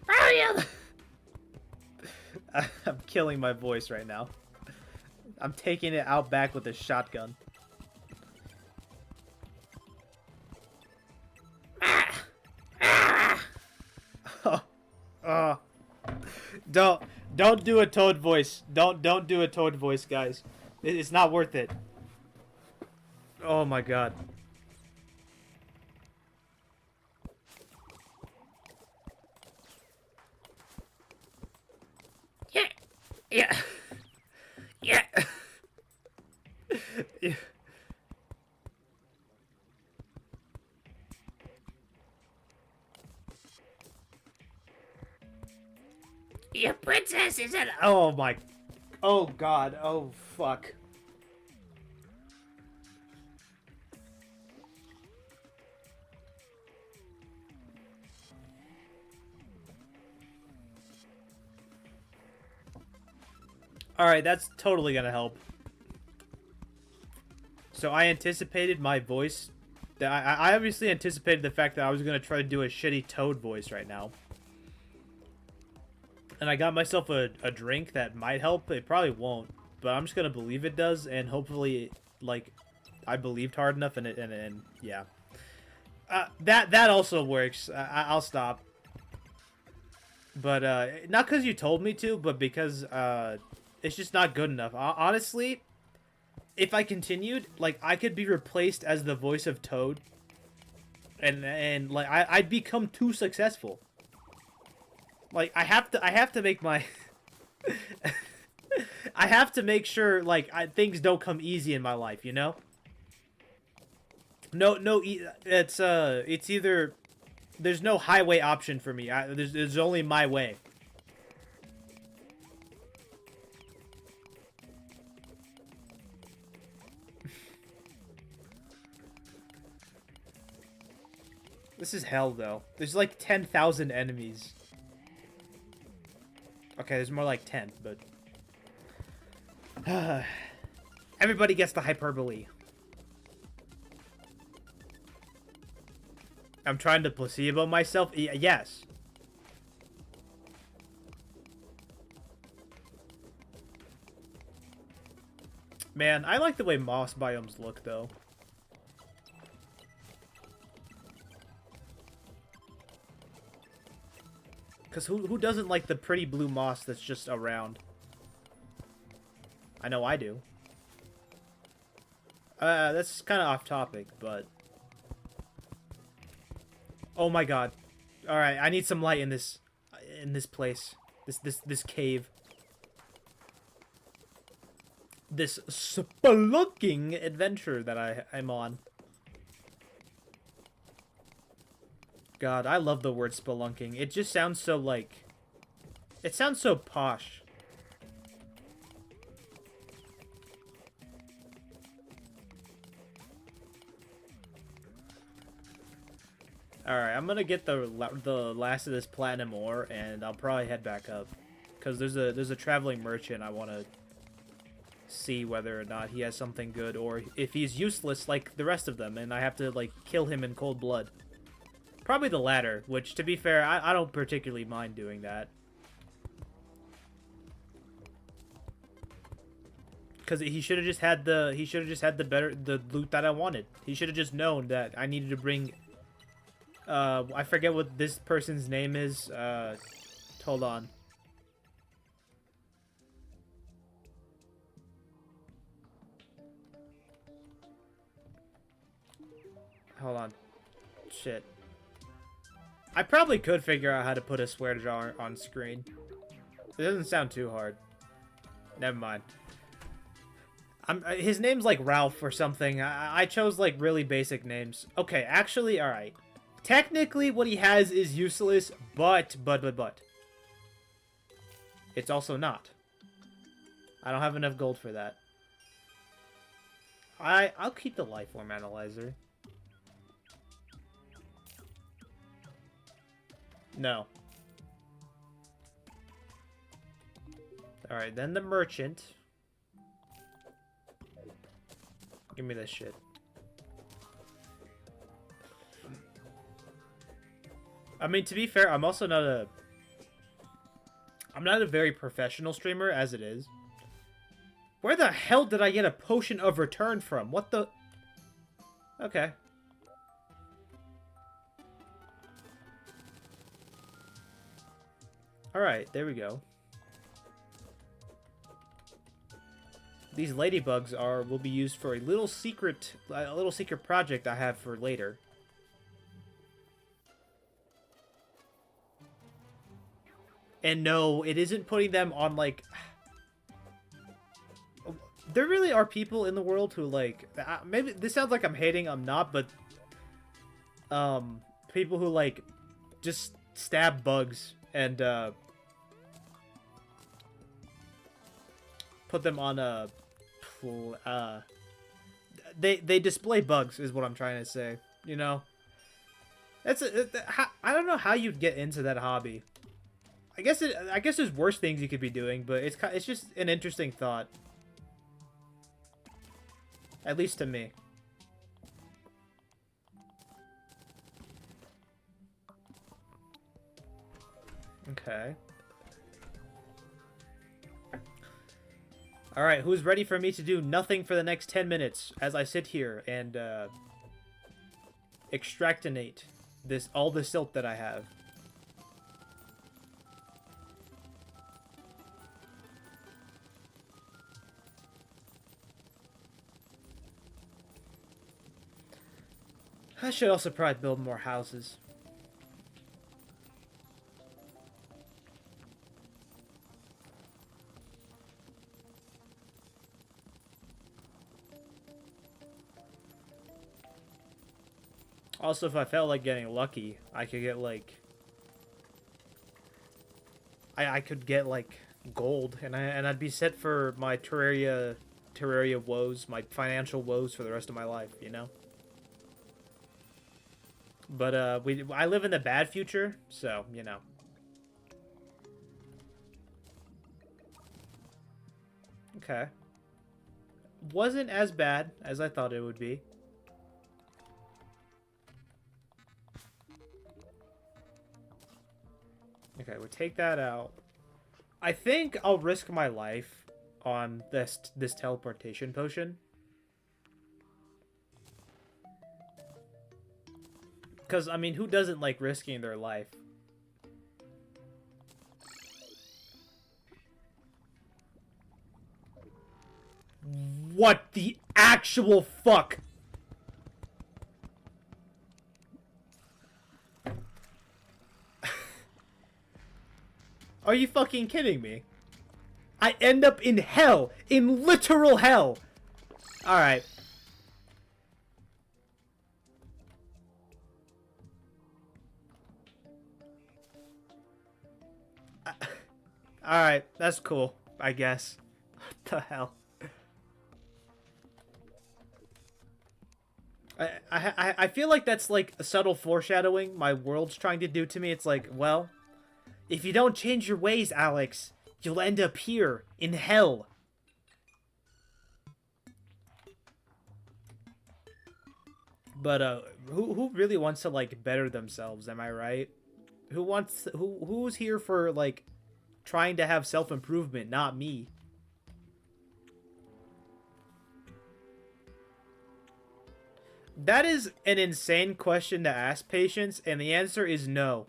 Mario. I'm killing my voice right now. I'm taking it out back with a shotgun. Don't do a Toad voice. Don't do a Toad voice, guys. It's not worth it. Oh my god. Yeah. Yeah. Yeah. Your princess is an... Oh my... Oh god. Oh fuck. Alright, that's totally gonna help. So I anticipated my voice. I obviously anticipated the fact that I was gonna try to do a shitty Toad voice right now. And I got myself a drink that might help. It probably won't, but I'm just gonna believe it does, and hopefully, like, I believed hard enough, and yeah. That also works. I'll stop. But, not because you told me to, but because, it's just not good enough. Honestly, if I continued, like, I could be replaced as the voice of Toad. And like, I'd become too successful. Like, I have to make my... I have to make sure, like, things don't come easy in my life, you know? It's either... There's no highway option for me. There's only my way. This is hell, though. There's like 10,000 enemies. Okay, there's more like 10, but... Everybody gets the hyperbole. I'm trying to placebo myself? Yes. Man, I like the way moss biomes look, though. Because who doesn't like the pretty blue moss that's just around? I know I do. That's kind of off topic, but... Oh my god. Alright, I need some light in this place. This cave. This spelunking adventure that I'm on. God, I love the word spelunking. It just sounds so, like... It sounds so posh. Alright, I'm gonna get the last of this platinum ore, and I'll probably head back up. Because there's a traveling merchant I want to see whether or not he has something good, or if he's useless like the rest of them, and I have to, like, kill him in cold blood. Probably the latter, which, to be fair, I don't particularly mind doing that. Because he should have just had the loot that I wanted. He should have just known that I needed to bring... I forget what this person's name is. Hold on. Hold on. Shit. I probably could figure out how to put a swear jar on screen. It doesn't sound too hard. Never mind. His name's like Ralph or something. I chose like really basic names. Okay, actually, alright. Technically, what he has is useless, but. It's also not. I don't have enough gold for that. I'll keep the life form analyzer. No. Alright, then the merchant. Give me this shit. I mean, to be fair, I'm not a very professional streamer as it is. Where the hell did I get a potion of return from? What the... Okay. Alright, there we go. These ladybugs will be used for a little secret project I have for later. And no, it isn't putting them on, like... There really are people in the world who, like... Maybe this sounds like I'm hating, I'm not, but... People who, like, just stab bugs and, put them on a... They display bugs, is what I'm trying to say, you know? I don't know how you'd get into that hobby. I guess there's worse things you could be doing, but it's just an interesting thought. At least to me. Okay. Alright, who's ready for me to do nothing for the next 10 minutes as I sit here and extractinate all the silt that I have? I should also probably build more houses. Also, if I felt like getting lucky, I could get, like... I could get, like, gold, and I'd be set for my Terraria woes, my financial woes for the rest of my life, you know? But, I live in the bad future, so, you know. Okay. Wasn't as bad as I thought it would be. Okay, we'll take that out. I think I'll risk my life on this teleportation potion. Because, I mean, who doesn't like risking their life? What the actual fuck? Are you fucking kidding me? I end up in hell. In literal hell. Alright. Alright, that's cool, I guess. What the hell? I feel like that's like a subtle foreshadowing my world's trying to do to me. It's like, well, if you don't change your ways, Alex, you'll end up here in hell. But who really wants to like better themselves, am I right? Who's here for like trying to have self-improvement, not me. That is an insane question to ask, Patience, and the answer is no.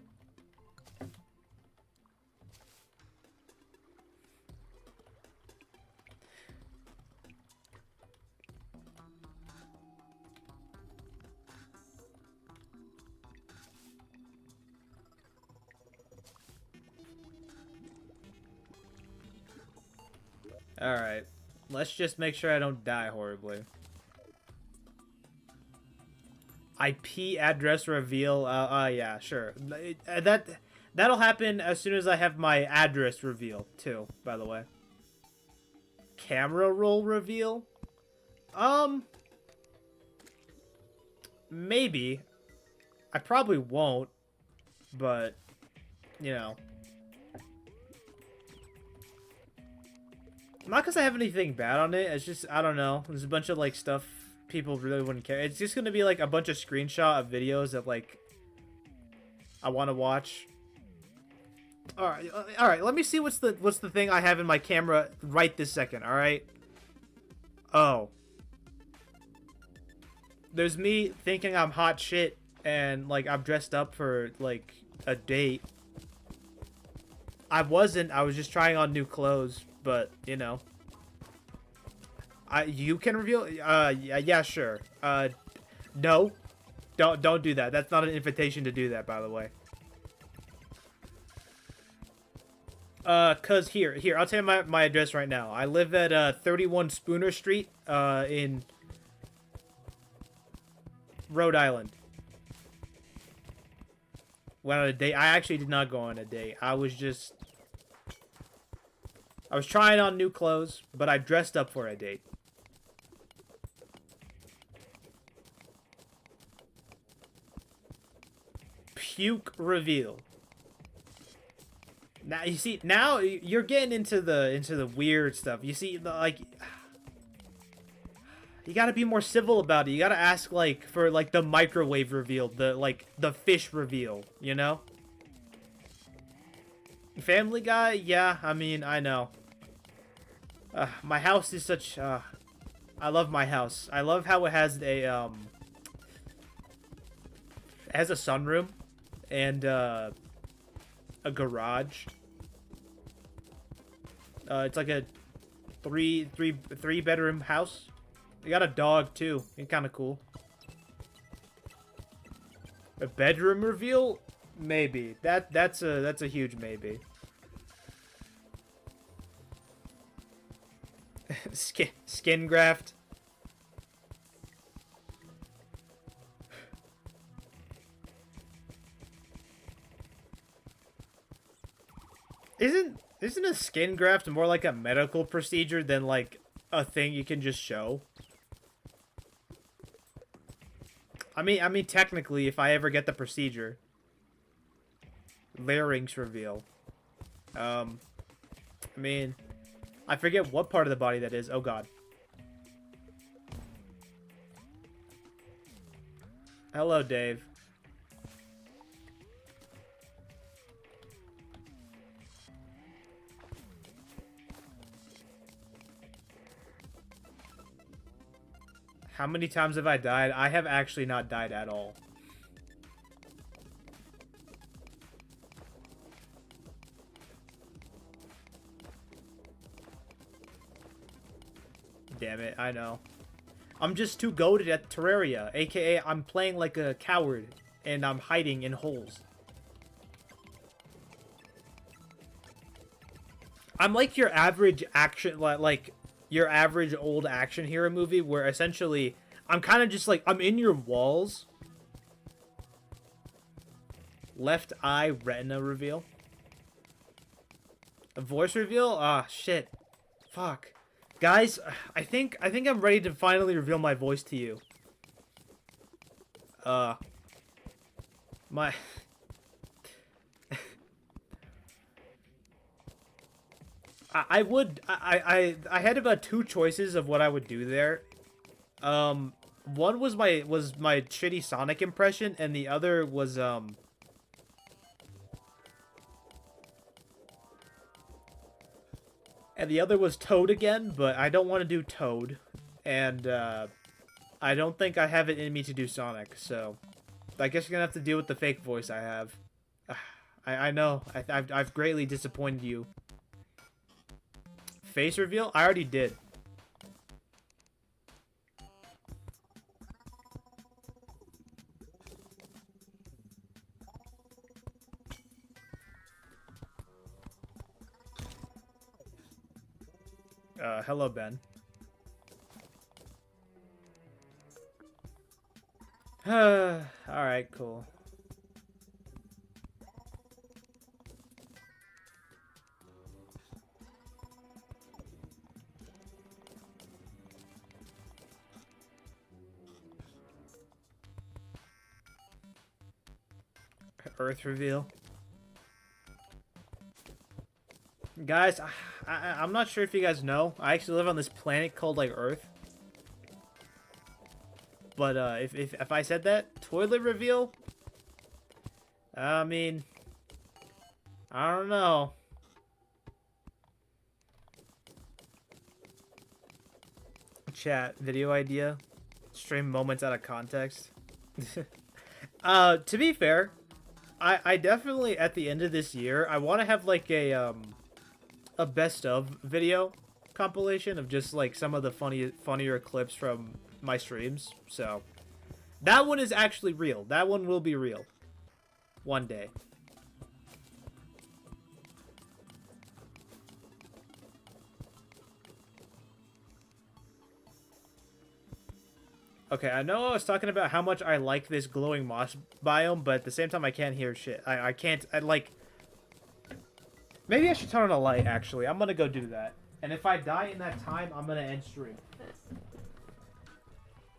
Alright. Let's just make sure I don't die horribly. IP address reveal. Yeah, sure. That'll happen as soon as I have my address reveal, too, by the way. Camera roll reveal? Maybe. I probably won't, but, you know. Not because I have anything bad on it, it's just, I don't know. There's a bunch of, like, stuff people really wouldn't care. It's just gonna be, like, a bunch of screenshot of videos that, like, I want to watch. Alright, let me see what's the thing I have in my camera right this second, alright? Oh. There's me thinking I'm hot shit, and, like, I'm dressed up for, like, a date. I wasn't, I was just trying on new clothes. But, you know. You can reveal? Yeah, sure. No. Don't do that. That's not an invitation to do that, by the way. Cause here, I'll tell you my address right now. I live at, 31 Spooner Street, in Rhode Island. Went on a date. I actually did not go on a date. I was trying on new clothes, but I dressed up for a date. Puke reveal. Now you see, now you're getting into the weird stuff. You see, like, you gotta be more civil about it. You gotta ask like for like the microwave reveal, the fish reveal. You know. Family Guy, yeah. I mean, I know. My house is such. I love my house. I love how it has a it has a sunroom and a garage. It's like a three bedroom house. They got a dog too. It's kind of cool. A bedroom reveal? Maybe. That's a huge maybe. Skin graft. Isn't a skin graft more like a medical procedure than like a thing you can just show? I mean technically if I ever get the procedure. Larynx reveal. I mean, I forget what part of the body that is. Oh god. Hello, Dave. How many times have I died? I have actually not died at all. Damn it, I know. I'm just too goated at Terraria, aka I'm playing like a coward, and I'm hiding in holes. I'm like your average action, like your average old action hero movie, where essentially I'm kind of just like, I'm in your walls. Left eye retina reveal. A voice reveal? Ah, shit. Fuck. Guys, I think I'm ready to finally reveal my voice to you. My I had about two choices of what I would do there. One was my shitty Sonic impression, and the other was Toad again, but I don't want to do Toad, and I don't think I have it in me to do Sonic, so I guess you're gonna have to deal with the fake voice I have. I know I've greatly disappointed you. Face reveal? I already did. Hello, Ben. Alright, cool. Earth reveal. Guys, I'm not sure if you guys know. I actually live on this planet called, like, Earth. But, if I said that, toilet reveal? I mean, I don't know. Chat, video idea. Stream moments out of context. To be fair, I definitely, at the end of this year, I want to have, like, a best of video compilation of just, like, some of the funnier clips from my streams. So that one is actually real. That one will be real one day. Okay, I know I was talking about how much I like this glowing moss biome, but at the same time I can't hear shit. I can't, like... Maybe I should turn on a light, actually. I'm gonna go do that. And if I die in that time, I'm gonna end stream.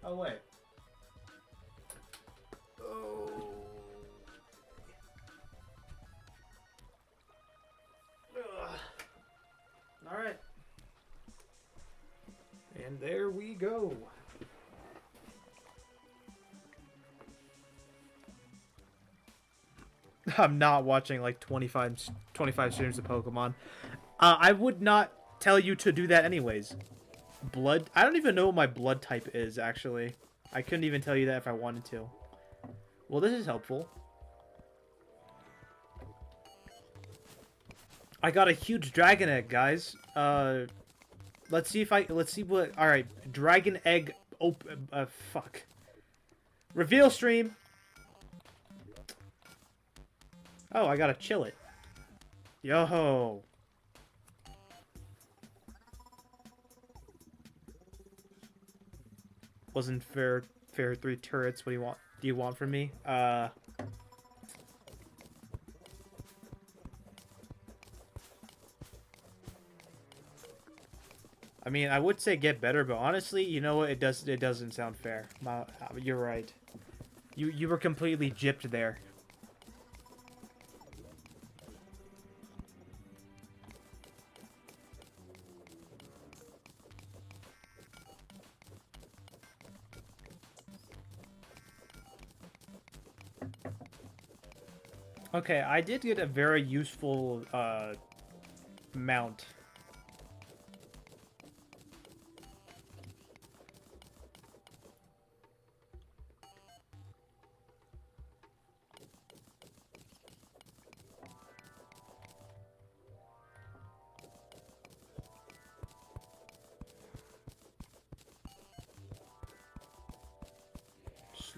Oh, wait. Oh. Alright. And there we go. I'm not watching like 25 streams of Pokemon. I would not tell you to do that anyways. Blood? I don't even know what my blood type is, actually. I couldn't even tell you that if I wanted to. Well, this is helpful. I got a huge dragon egg, guys. Let's see what... Alright, dragon egg... fuck. Reveal stream! Oh, I gotta chill it. Yo-ho! Wasn't fair 3 turrets. What do you want from me? I mean, I would say get better, but honestly, you know what? It doesn't sound fair. You're right. You were completely gypped there. Okay, I did get a very useful mount.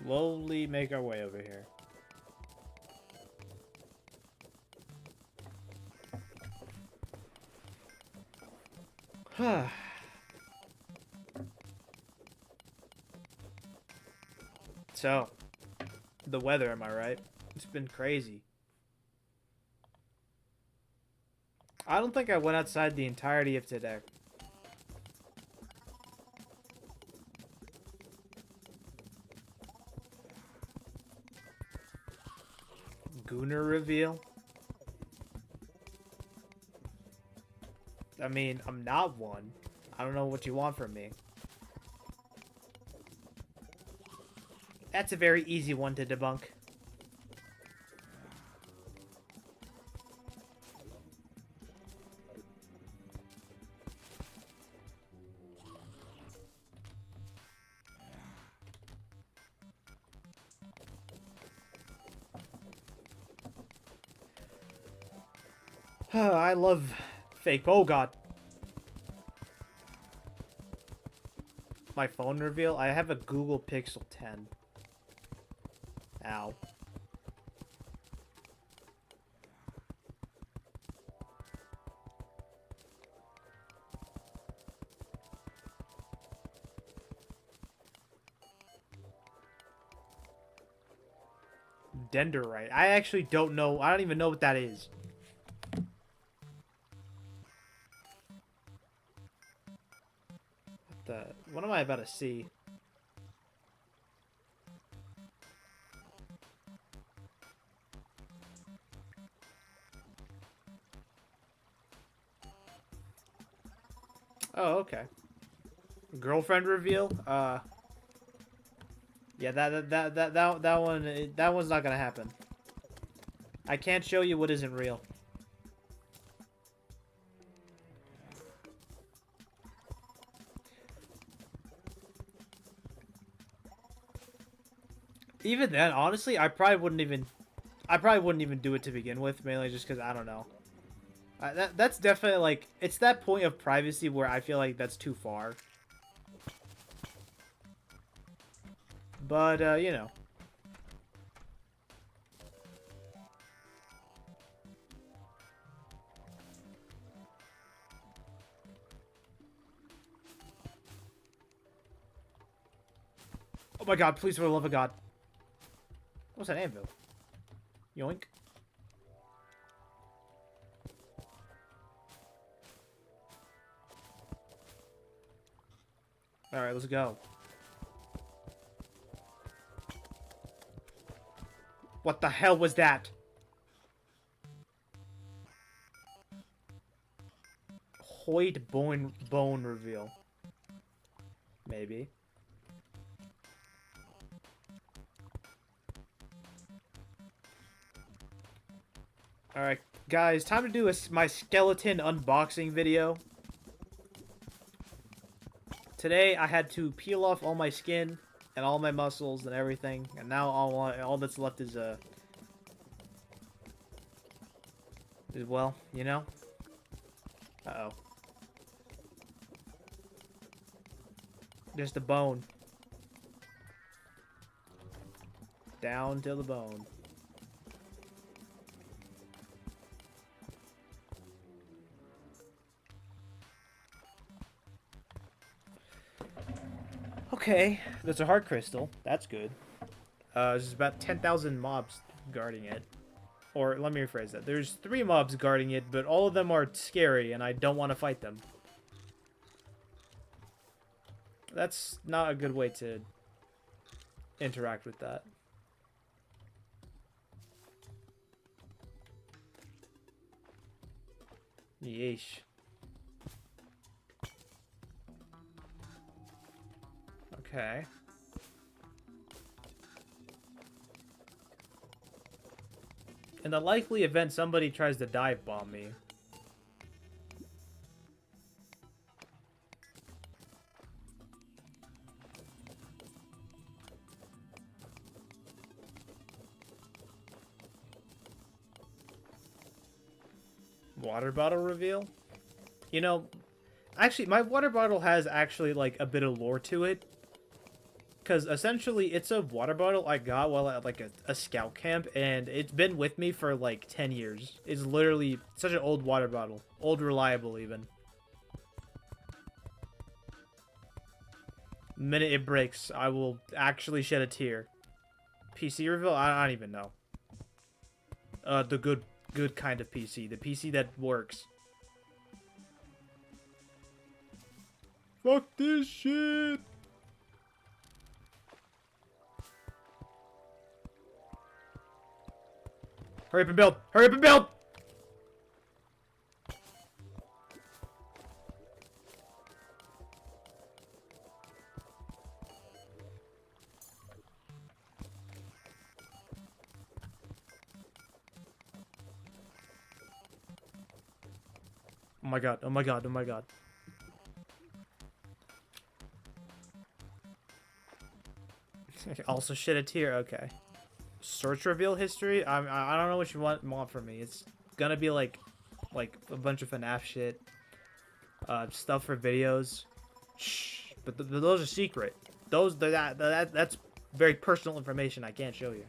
Slowly make our way over here. So, the weather, am I right? It's been crazy. I don't think I went outside the entirety of today. Gooner reveal? I mean, I'm not one. I don't know what you want from me. That's a very easy one to debunk. I love fake. Oh god. My phone reveal? I have a Google Pixel 10. Ow. Dendrite. I actually don't know. I don't even know what that is. What am I about to see? Oh, okay. Girlfriend reveal? Yeah, that one's not gonna happen. I can't show you what isn't real. Even then, honestly, I probably wouldn't even do it to begin with, mainly just because I don't know. That's definitely like it's that point of privacy where I feel like that's too far. But you know. Oh my god, please for the love of god. What's that anvil? Yoink. Alright, let's go. What the hell was that? Hoyt bone reveal. Maybe. Alright, guys, time to do my skeleton unboxing video. Today, I had to peel off all my skin and all my muscles and everything, and now all that's left is, well, you know? Uh-oh. Just the bone. Down to the bone. Okay, there's a heart crystal. That's good. There's about 10,000 mobs guarding it. Or, let me rephrase that. There's 3 mobs guarding it, but all of them are scary, and I don't want to fight them. That's not a good way to interact with that. Yeesh. Okay. In the likely event somebody tries to dive bomb me. Water bottle reveal? You know, actually, my water bottle has actually, like, a bit of lore to it. Because essentially, it's a water bottle I got while at, like, a scout camp, and it's been with me for, like, 10 years. It's literally such an old water bottle. Old reliable, even. The minute it breaks, I will actually shed a tear. PC reveal? I don't even know. The good kind of PC. The PC that works. Fuck this shit. Hurry up and build. Hurry up and build. Oh my god, oh my god, oh my god. Also shed a tear, okay. Search reveal history? I don't know what you want from me. It's gonna be like a bunch of FNAF shit. Stuff for videos. Shh, but those are secret. That's very personal information I can't show you.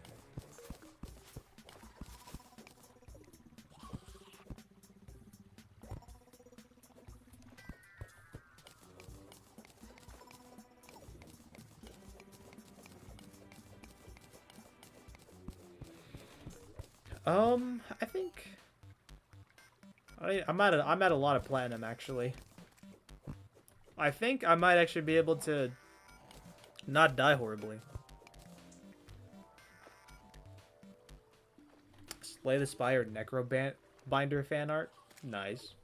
I think I'm at a lot of platinum actually. I think I might actually be able to not die horribly. Slay the Spire Necrobinder fan art. Nice.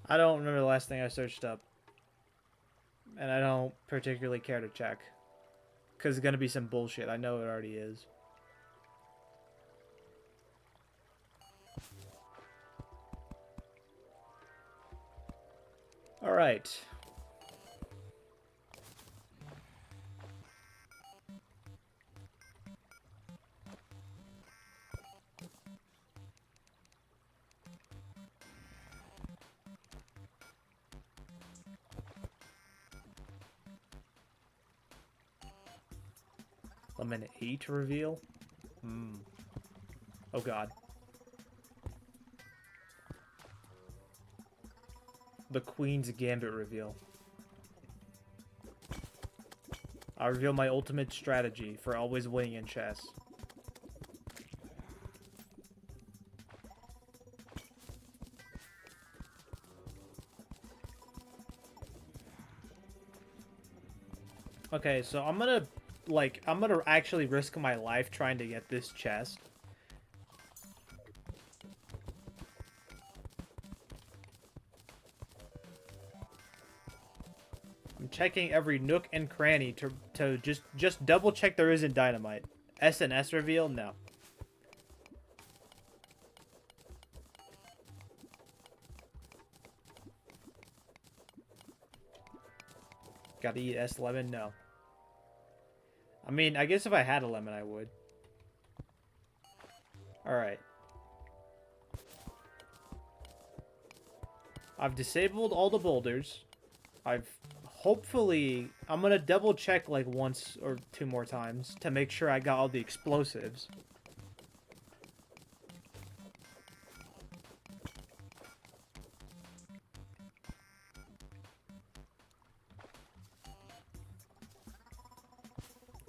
I don't remember the last thing I searched up. And I don't particularly care to check. Because it's going to be some bullshit. I know it already is. Alright. Lemon 8 reveal? Oh god. The Queen's Gambit reveal. I reveal my ultimate strategy for always winning in chess. Okay, so I'm gonna actually risk my life trying to get this chest. I'm checking every nook and cranny to just double check there isn't dynamite. SNS reveal? No. Gotta eat S lemon? No. I mean, I guess if I had a lemon, I would. Alright. I've disabled all the boulders. I'm gonna double check like once or two more times to make sure I got all the explosives.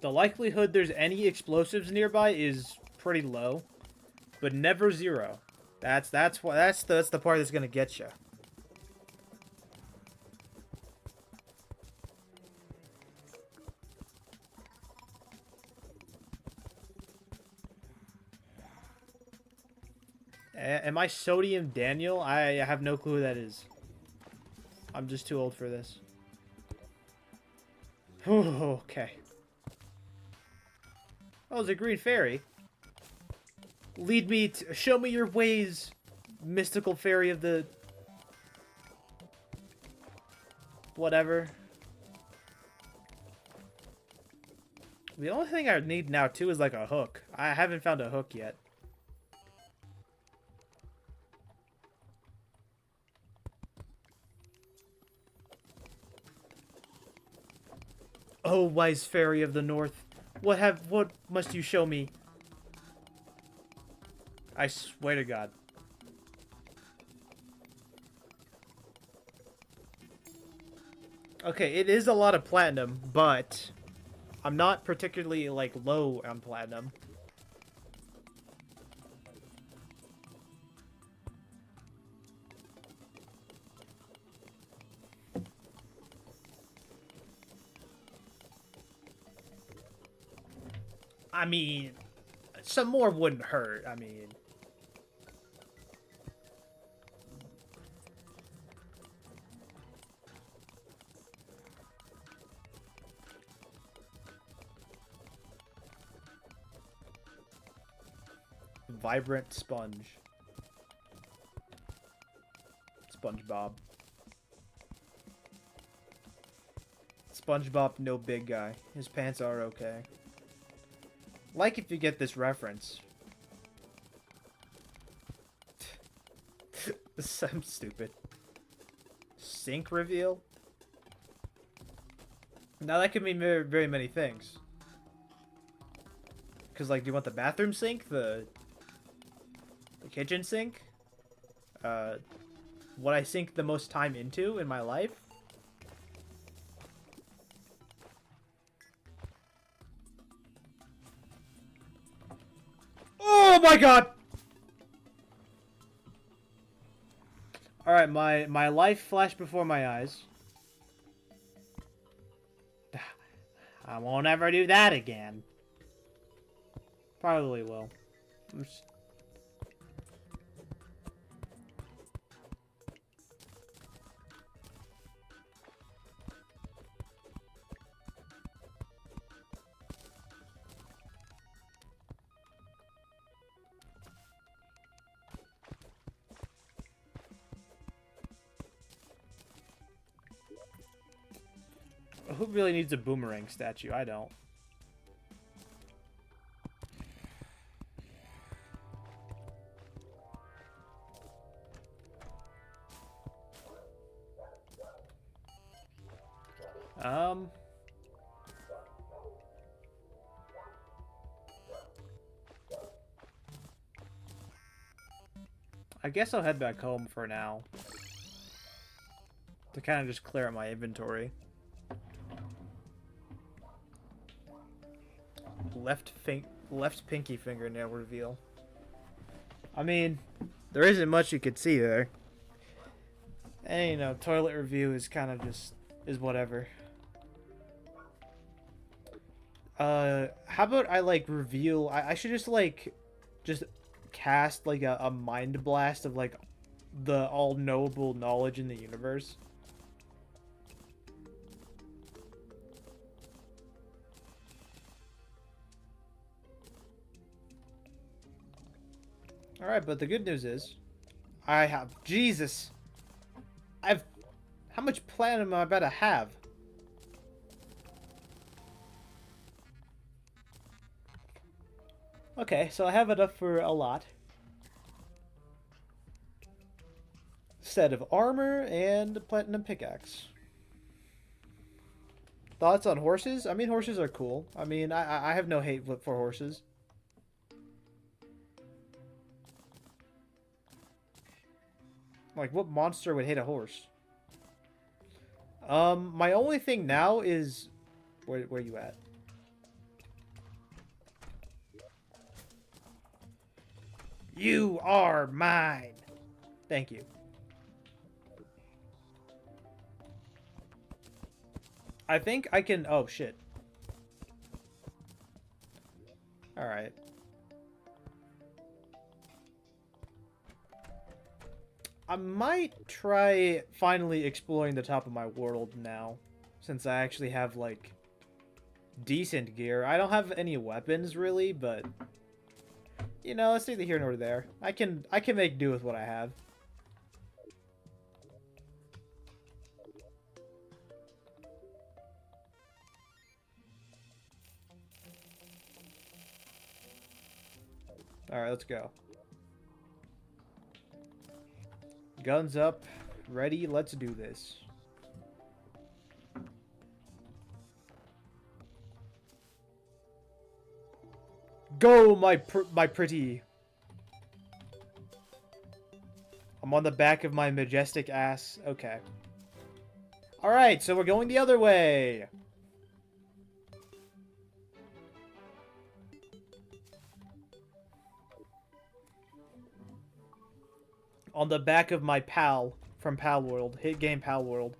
The likelihood there's any explosives nearby is pretty low, but never zero. That's the part that's gonna get you. Am I Sodium Daniel? I have no clue who that is. I'm just too old for this. Okay. Oh, it's a green fairy. Lead me to... Show me your ways, mystical fairy of the... Whatever. The only thing I need now, too, is like a hook. I haven't found a hook yet. Oh, wise fairy of the north. What must you show me? I swear to God. Okay, it is a lot of platinum, but I'm not particularly, like, low on platinum. I mean, some more wouldn't hurt. I mean... Vibrant sponge. SpongeBob. SpongeBob, no big guy. His pants are okay. Like if you get this reference. I'm stupid. Sink reveal? Now that could mean very, very many things. Because, like, do you want the bathroom sink? The kitchen sink? What I sink the most time into in my life? Oh my god! Alright, my life flashed before my eyes. I won't ever do that again. Probably will. Who really needs a boomerang statue? I don't. I guess I'll head back home for now. To kind of just clear out my inventory. Left pinky fingernail reveal. I mean, there isn't much you could see there. And, you know, toilet review is kind of just, is whatever. How about I, like, reveal, I should just, like, just cast, like, a mind blast of, like, the all-knowable knowledge in the universe. Alright, but the good news is, I have, Jesus! How much platinum am I about to have? Okay, so I have enough for a lot. Set of armor and a platinum pickaxe. Thoughts on horses? I mean, horses are cool. I mean, I have no hate for horses. Like, what monster would hate a horse? My only thing now is... Where you at? You are mine! Thank you. I think I can... Oh, shit. Alright. I might try finally exploring the top of my world now. Since I actually have, like, decent gear. I don't have any weapons, really, but... You know, it's neither here nor there. I can make do with what I have. Alright, let's go. Guns up. Ready? Let's do this. Go, my pretty. I'm on the back of my majestic ass. Okay. Alright, so we're going the other way. On the back of my pal from Pal World. Hit game Pal World.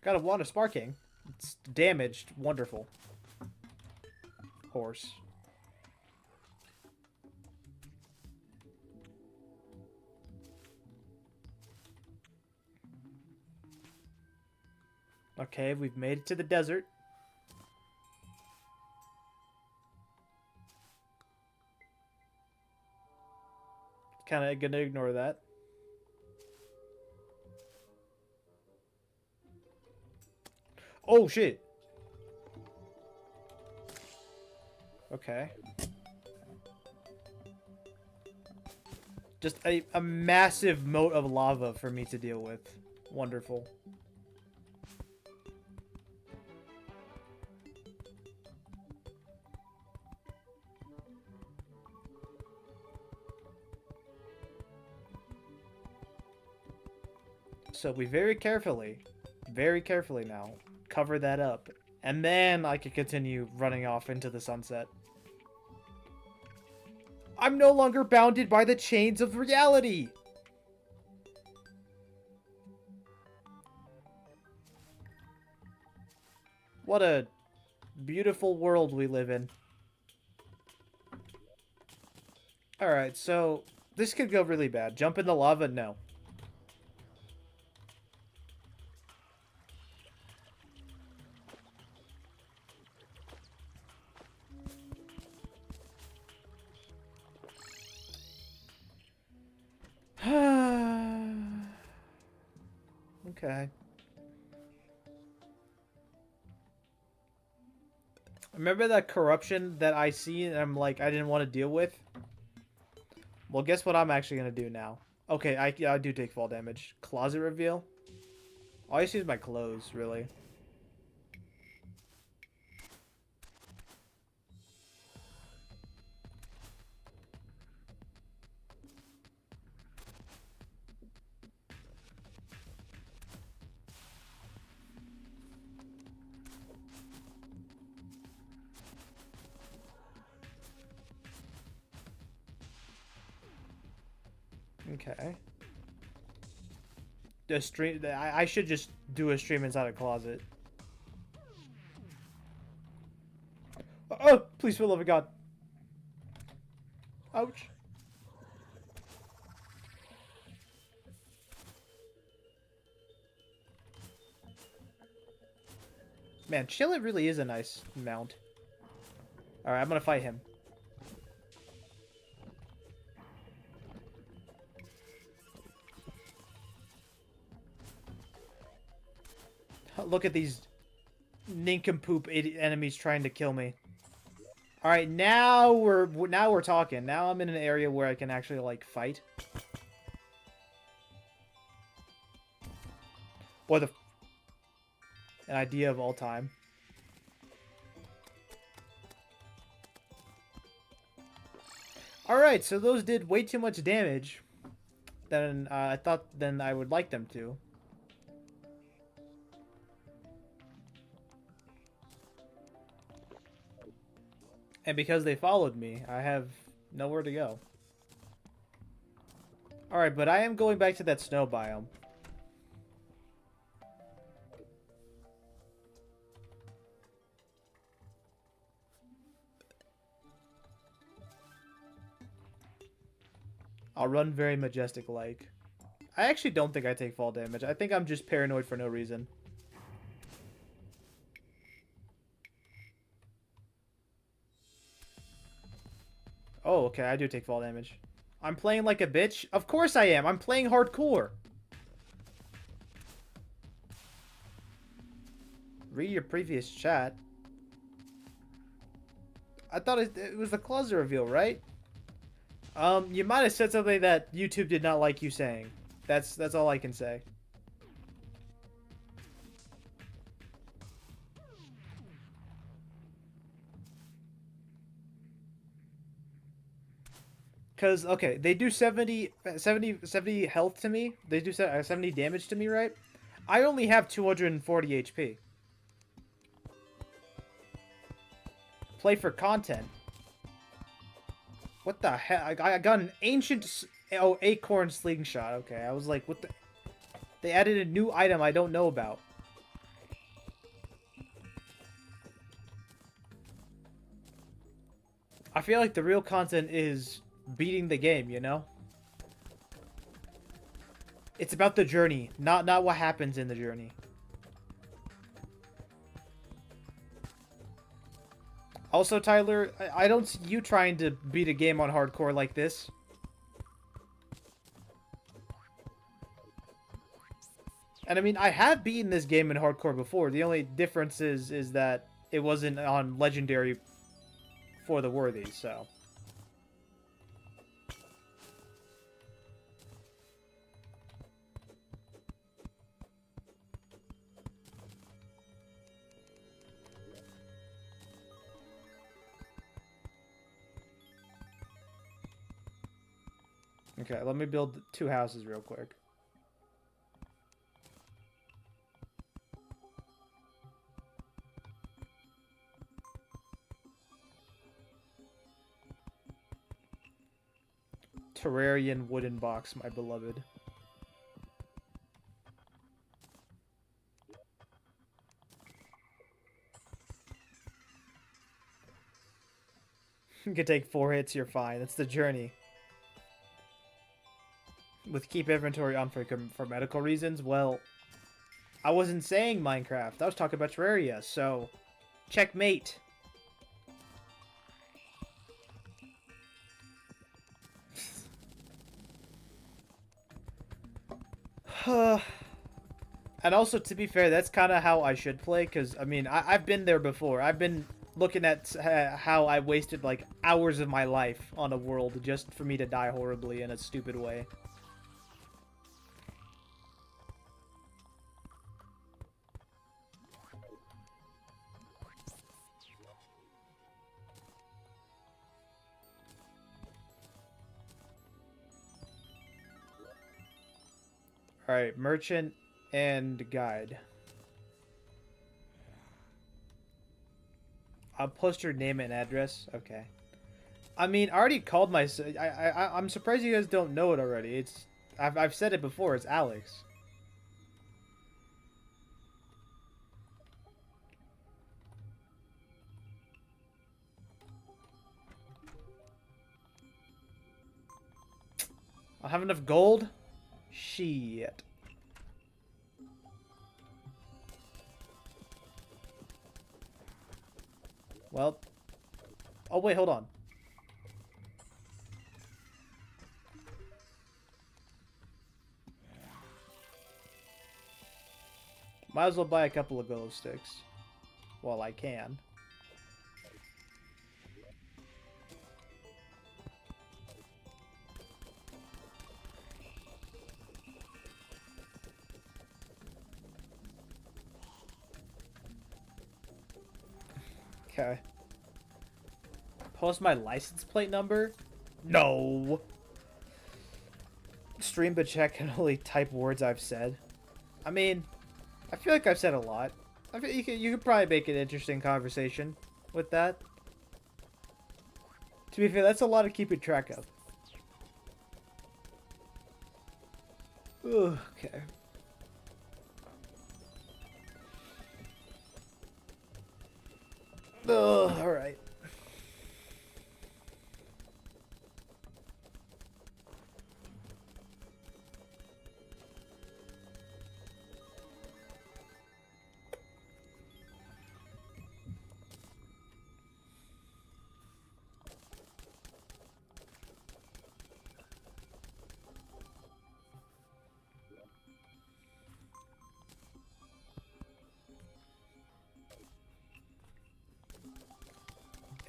Got a water sparking. It's damaged. Wonderful. Horse. Okay, we've made it to the desert. Kind of gonna ignore that. Oh, shit. Okay. Just a massive moat of lava for me to deal with. Wonderful. So we very carefully now, cover that up. And then I can continue running off into the sunset. I'm no longer bounded by the chains of reality! What a beautiful world we live in. Alright, so this could go really bad. Jump in the lava? No. Okay. Remember that corruption that I see and I'm like, I didn't want to deal with? Well, guess what I'm actually going to do now? Okay, I do take fall damage. Closet reveal? All I see is my clothes, really. Okay. The stream. I should just do a stream inside a closet. Oh, please, for the love of God. Ouch. Man, Chillet really is a nice mount. Alright, I'm gonna fight him. Look at these nincompoop enemies trying to kill me. All right, now we're talking. Now I'm in an area where I can actually like fight. What the? An idea of all time. All right, so those did way too much damage. Than I thought. Then I would like them to. And because they followed me, I have nowhere to go. Alright, but I am going back to that snow biome. I'll run very majestic-like. I actually don't think I take fall damage. I think I'm just paranoid for no reason. Oh, okay, I do take fall damage. I'm playing like a bitch? Of course I am! I'm playing hardcore! Read your previous chat. I thought it was the closet reveal, right? You might have said something that YouTube did not like you saying. That's all I can say. Because, okay, they do 70 health to me. They do 70 damage to me, right? I only have 240 HP. Play for content. What the heck? I got an ancient... Oh, acorn slingshot. Okay, I was like, what the... They added a new item I don't know about. I feel like the real content is beating the game, you know? It's about the journey, not what happens in the journey. Also, Tyler, I don't see you trying to beat a game on hardcore like this. And I mean, I have beaten this game in hardcore before. The only difference is that it wasn't on legendary for the worthy, so. Okay, let me build 2 houses real quick. Terrarian wooden box, my beloved. You can take 4 hits, you're fine. That's the journey. With keep inventory on for medical reasons, well, I wasn't saying Minecraft. I was talking about Terraria, so checkmate. And also, to be fair, that's kind of how I should play, because, I mean, I've been there before. I've been looking at how I wasted, like, hours of my life on a world just for me to die horribly in a stupid way. Alright, merchant and guide. I'll post your name and address. Okay. I mean, I already called my... I'm surprised you guys don't know it already. It's... I've said it before. It's Alex. I'll have enough gold? Shit. Well. Oh, wait, hold on. Might as well buy a couple of glow sticks. While I can. Okay. Post my license plate number? No. Stream the check and only type words I've said. I mean, I feel like I've said a lot. I feel you could probably make an interesting conversation with that. To be fair, that's a lot of keeping track of. Ugh, okay. Ugh, alright.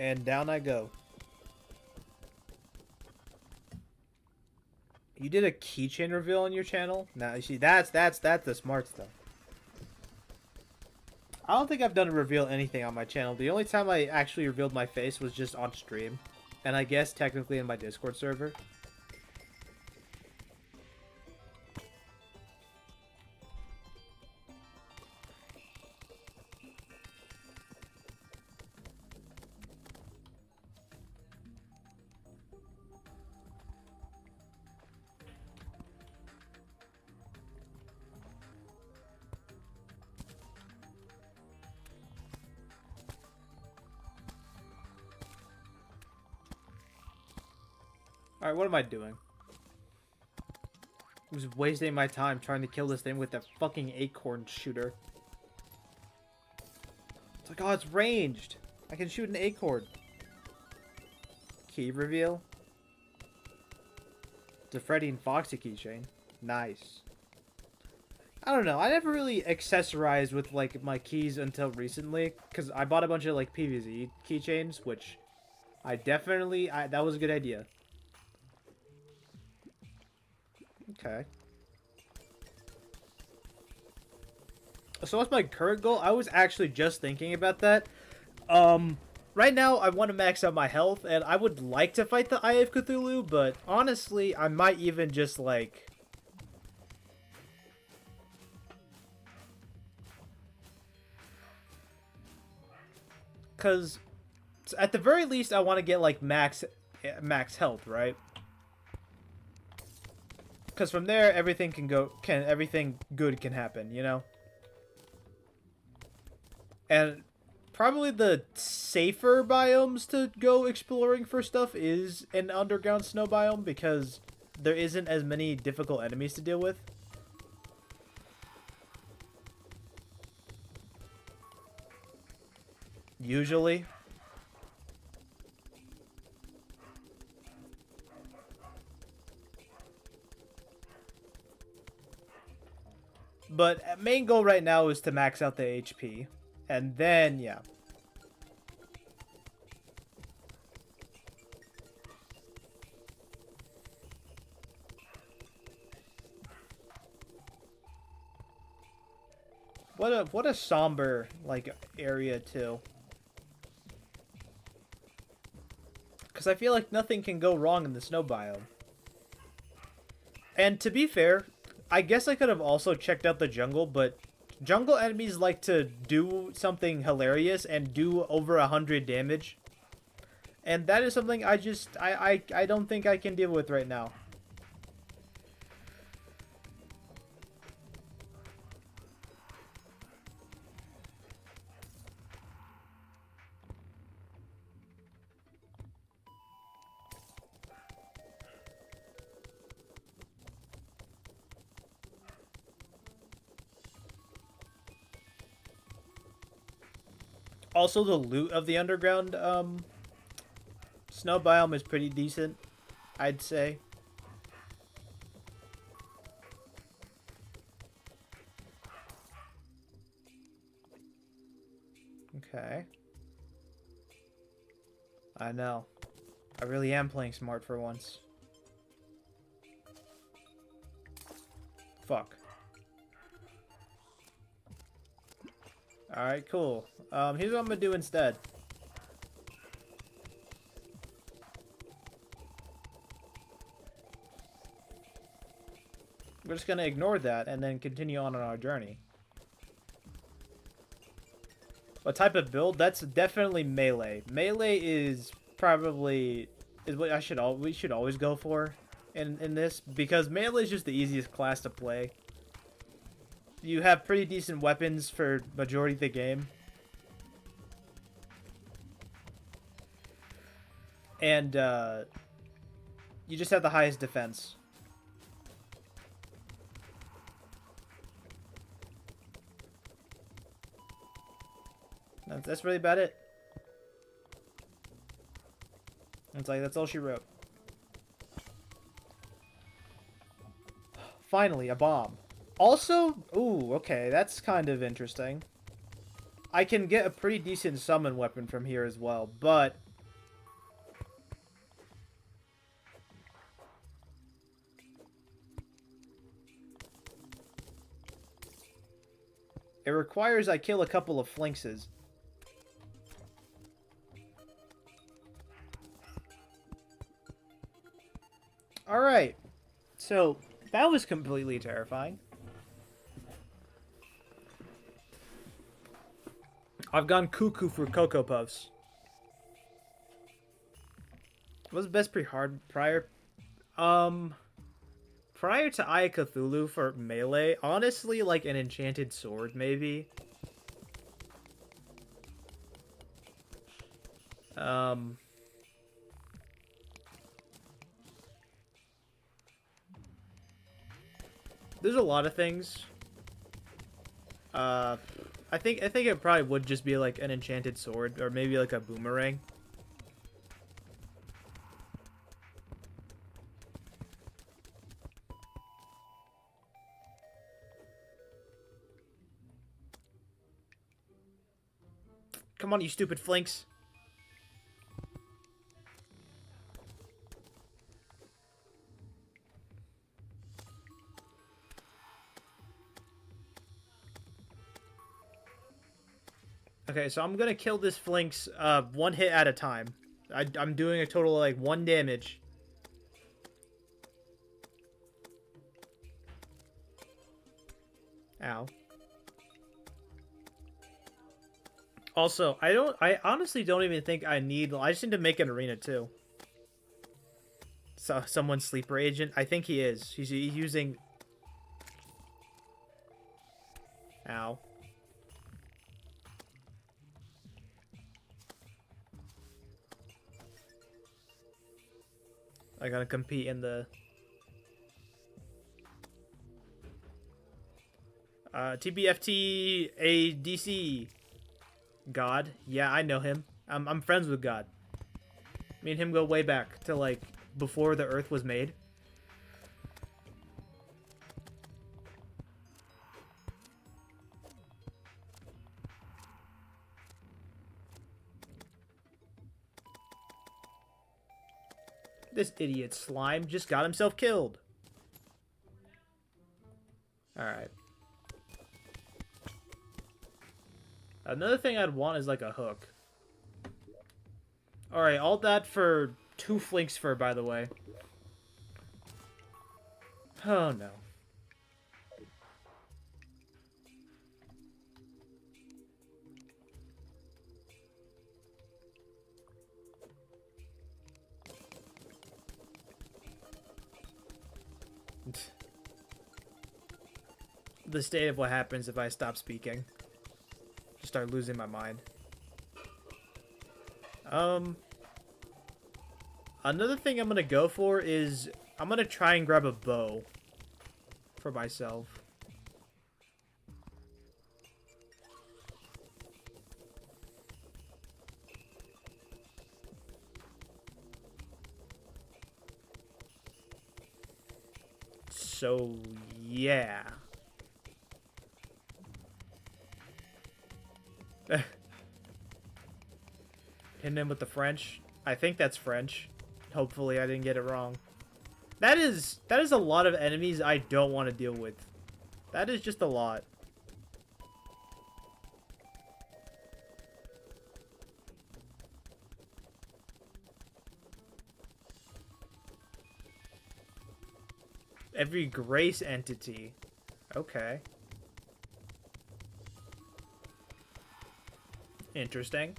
And down I go. You did a keychain reveal on your channel? Now you see that's the smart stuff. I don't think I've done a reveal anything on my channel. The only time I actually revealed my face was just on stream. And I guess technically in my Discord server. Alright, what am I doing? I was wasting my time trying to kill this thing with that fucking acorn shooter. It's like, oh, it's ranged. I can shoot an acorn. Key reveal. It's a Freddy and Foxy keychain. Nice. I don't know. I never really accessorized with, like, my keys until recently. Because I bought a bunch of, like, PVZ keychains, which I definitely... that was a good idea. Okay. So what's my current goal? I was actually just thinking about that. Right now I want to max out my health, and I would like to fight the Eye of Cthulhu, but honestly, I might even just, like... Because at the very least, I want to get, like, max health, right? Because from there, everything everything good can happen, you know? And probably the safer biomes to go exploring for stuff is an underground snow biome, because there isn't as many difficult enemies to deal with. Usually. But main goal right now is to max out the HP. And then, yeah. What a somber, like, area, too. Because I feel like nothing can go wrong in the snow biome. And to be fair, I guess I could have also checked out the jungle, but jungle enemies like to do something hilarious and do over 100 damage. And that is something I don't think I can deal with right now. Also, the loot of the underground snow biome is pretty decent, I'd say. Okay. I know. I really am playing smart for once. Fuck. Alright, cool. Here's what I'm gonna do instead. We're just gonna ignore that and then continue on our journey. What type of build? That's definitely melee. Melee is probably what we should always go for in this, because melee is just the easiest class to play. You have pretty decent weapons for majority of the game. And you just have the highest defense. That's really about it. It's like, that's all she wrote. Finally, a bomb. Also, ooh, okay, that's kind of interesting. I can get a pretty decent summon weapon from here as well, but... it requires I kill a couple of flinxes. Alright, so that was completely terrifying. I've gone cuckoo for Cocoa Puffs. What was best prior? Prior to Eye of Cthulhu for melee, honestly, like an enchanted sword, maybe. There's a lot of things. I think it probably would just be like an enchanted sword or maybe like a boomerang. Come on, you stupid flinks. Okay, so I'm gonna kill this flinks one hit at a time. I'm doing a total of like 1 damage. Ow. Also, I honestly don't even think I just need to make an arena too. So, someone's sleeper agent? I think he is. He's using... Ow. I gotta compete in the... TBFT ADC. God. Yeah, I know him. I'm friends with God. Me and him go way back to, like, before the Earth was made. This idiot slime just got himself killed. Alright. Another thing I'd want is, like, a hook. Alright, all that for 2 flinks fur, by the way. Oh, no. The state of what happens if I stop speaking. Just start losing my mind. Another thing I'm gonna go for is I'm gonna try and grab a bow for myself. So, yeah. Hitting him with the French. I think that's French. Hopefully I didn't get it wrong. That is a lot of enemies I don't want to deal with. That is just a lot. Every grace entity. Okay. Interesting.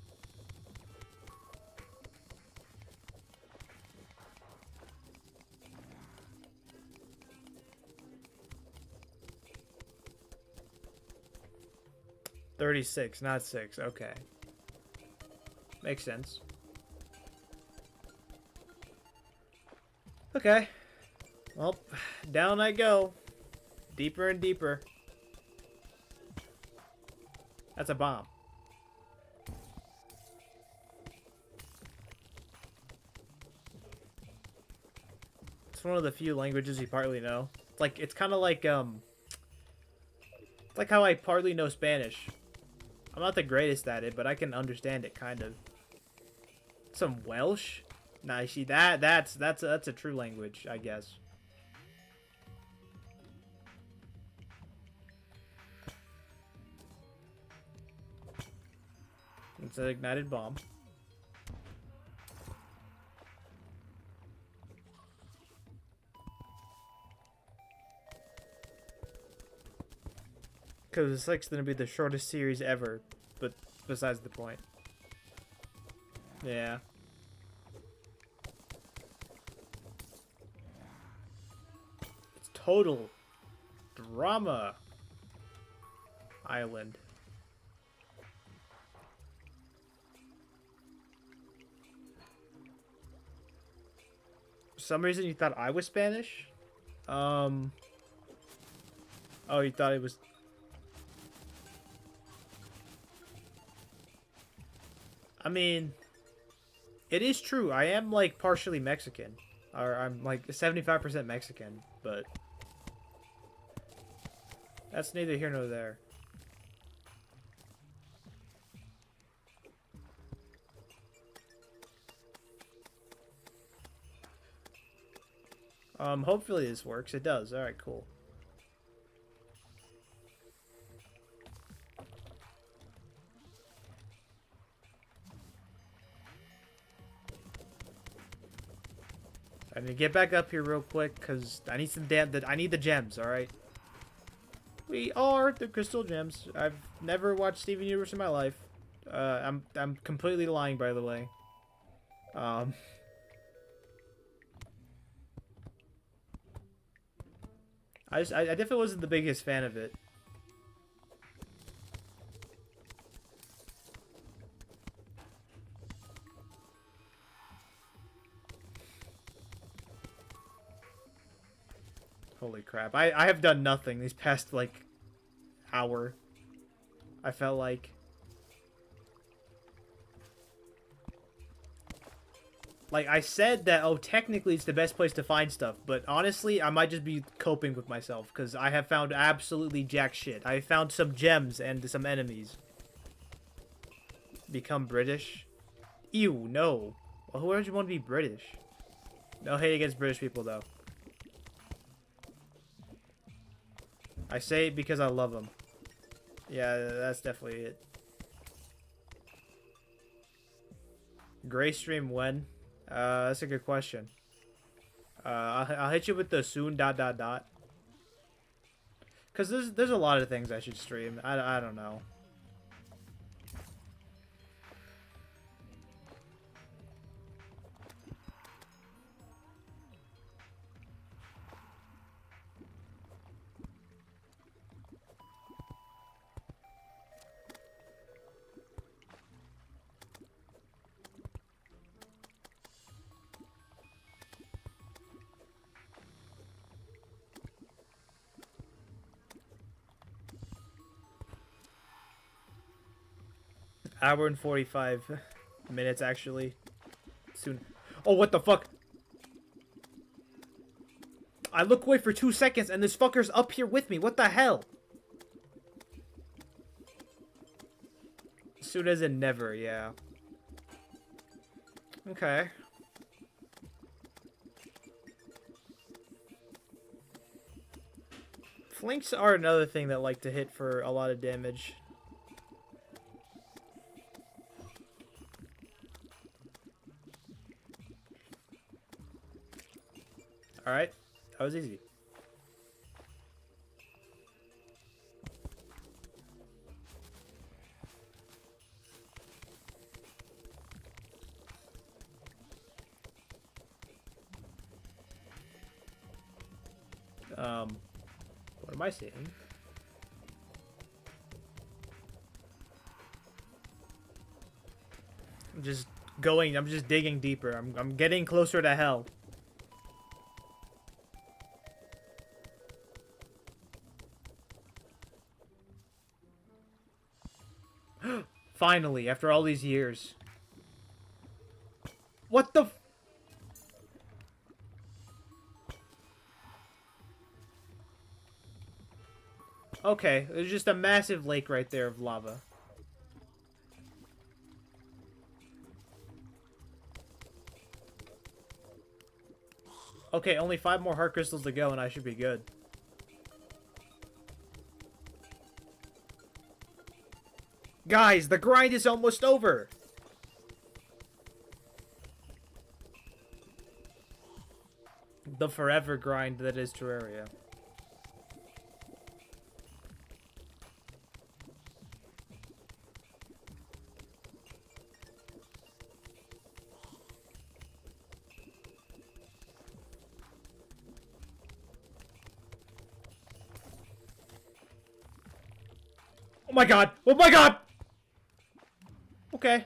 $36, not 6. Okay. Makes sense. Okay. Well, down I go. Deeper and deeper. That's a bomb. It's one of the few languages you partly know. It's kind of like, it's like how I partly know Spanish. I'm not the greatest at it, but I can understand it, kind of. Some Welsh? Nah, see, that's a true language, I guess. It's an ignited bomb. Because it's like going to be the shortest series ever, but besides the point. Yeah. It's total drama island. For some reason you thought I was Spanish? Oh, you thought it was... I mean, it is true. I am, like, partially Mexican. Or I'm, like, 75% Mexican, but... That's neither here nor there. Hopefully this works. It does. Alright, cool. I need to get back up here real quick, because I need some I need the gems, alright? We are the crystal gems. I've never watched Steven Universe in my life. I'm completely lying, by the way. I definitely wasn't the biggest fan of it. Holy crap. I have done nothing these past, like, hour. I felt like... Like, I said that, oh, technically it's the best place to find stuff, but honestly, I might just be coping with myself, because I have found absolutely jack shit. I found some gems and some enemies. Become British? Ew, no. Well, who would you want to be British? No hate against British people, though. I say it because I love them. Yeah, that's definitely it. Gray stream when? That's a good question. I'll hit you with the soon ... Because there's a lot of things I should stream. I don't know. Hour and 45 minutes, actually. Soon. Oh, what the fuck? I look away for 2 seconds, and this fucker's up here with me. What the hell? Soon as in never, yeah. Okay. Flinks are another thing that like to hit for a lot of damage. Alright, that was easy. What am I seeing? I'm just digging deeper. I'm getting closer to hell. Finally, after all these years. What the f- Okay, there's just a massive lake right there of lava. Okay, only 5 more heart crystals to go and I should be good. Guys, the grind is almost over! The forever grind that is Terraria. Oh my god! Oh my god! Okay.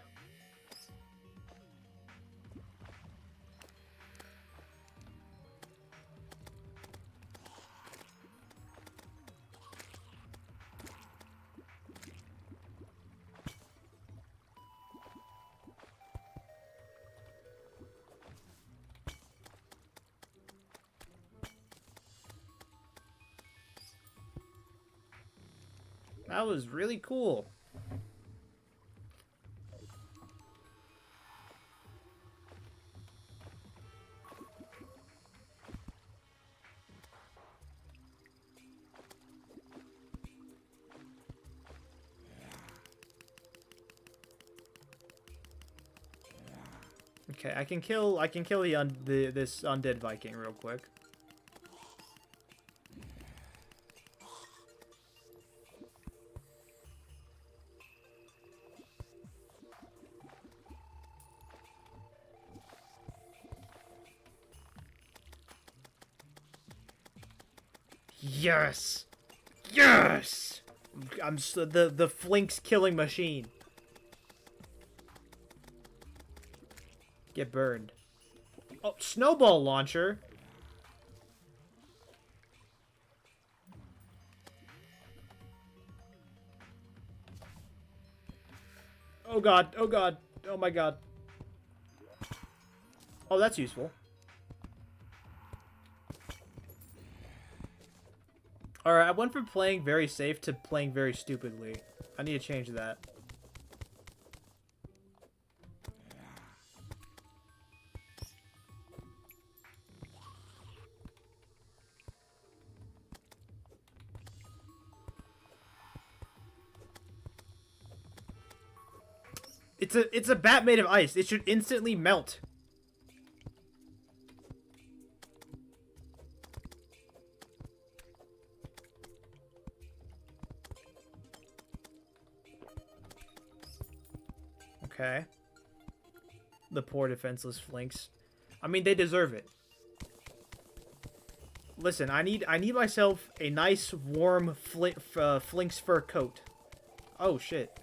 That was really cool. Okay, I can kill this undead Viking real quick. Yes! Yes! I'm the Flink's killing machine. Get burned. Oh, snowball launcher. Oh god, oh god, oh my god. Oh, that's useful. Alright, I went from playing very safe to playing very stupidly. I need to change that. It's a bat made of ice. It should instantly melt. Okay. The poor defenseless Flinks. I mean, they deserve it. Listen, I need myself a nice warm Flink's fur coat. Oh shit.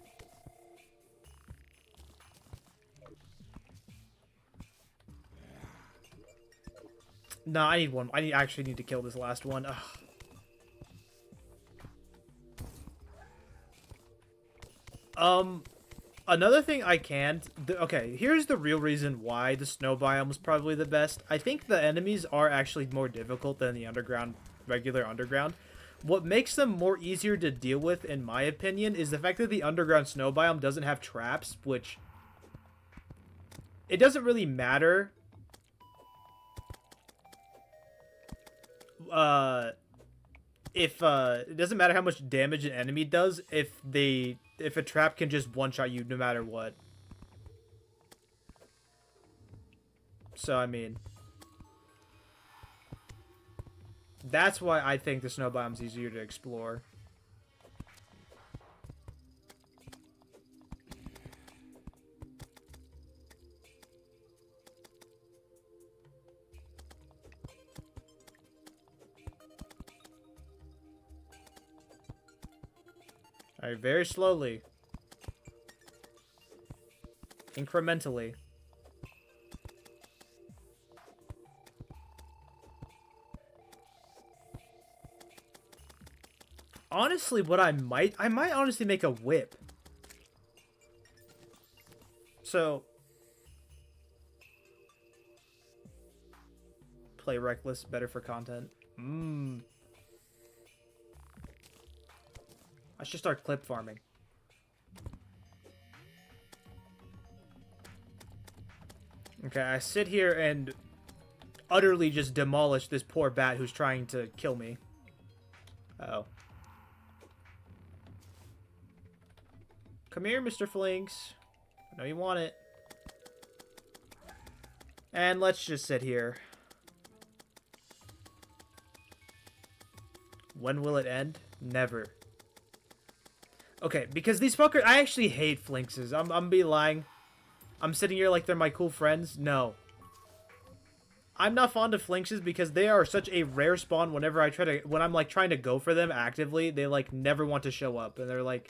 No, I need one. I actually need to kill this last one. Ugh. Another thing I can't... Okay, here's the real reason why the snow biome was probably the best. I think the enemies are actually more difficult than the regular underground. What makes them more easier to deal with, in my opinion, is the fact that the underground snow biome doesn't have traps, which... It doesn't really matter... it doesn't matter how much damage an enemy does if a trap can just one-shot you no matter what. So, I mean... That's why I think the snow biome's easier to explore. Alright, very slowly. Incrementally. Honestly, what I might honestly make a whip. So... Play reckless, better for content. I should start clip farming. Okay, I sit here and utterly just demolish this poor bat who's trying to kill me. Uh-oh. Come here, Mr. Flinks. I know you want it. And let's just sit here. When will it end? Never. Okay, because these fuckers... I actually hate Flinkses. I'm be lying. I'm sitting here like they're my cool friends. No. I'm not fond of Flinkses because they are such a rare spawn whenever I try to... When I'm, like, trying to go for them actively, they, like, never want to show up. And they're, like...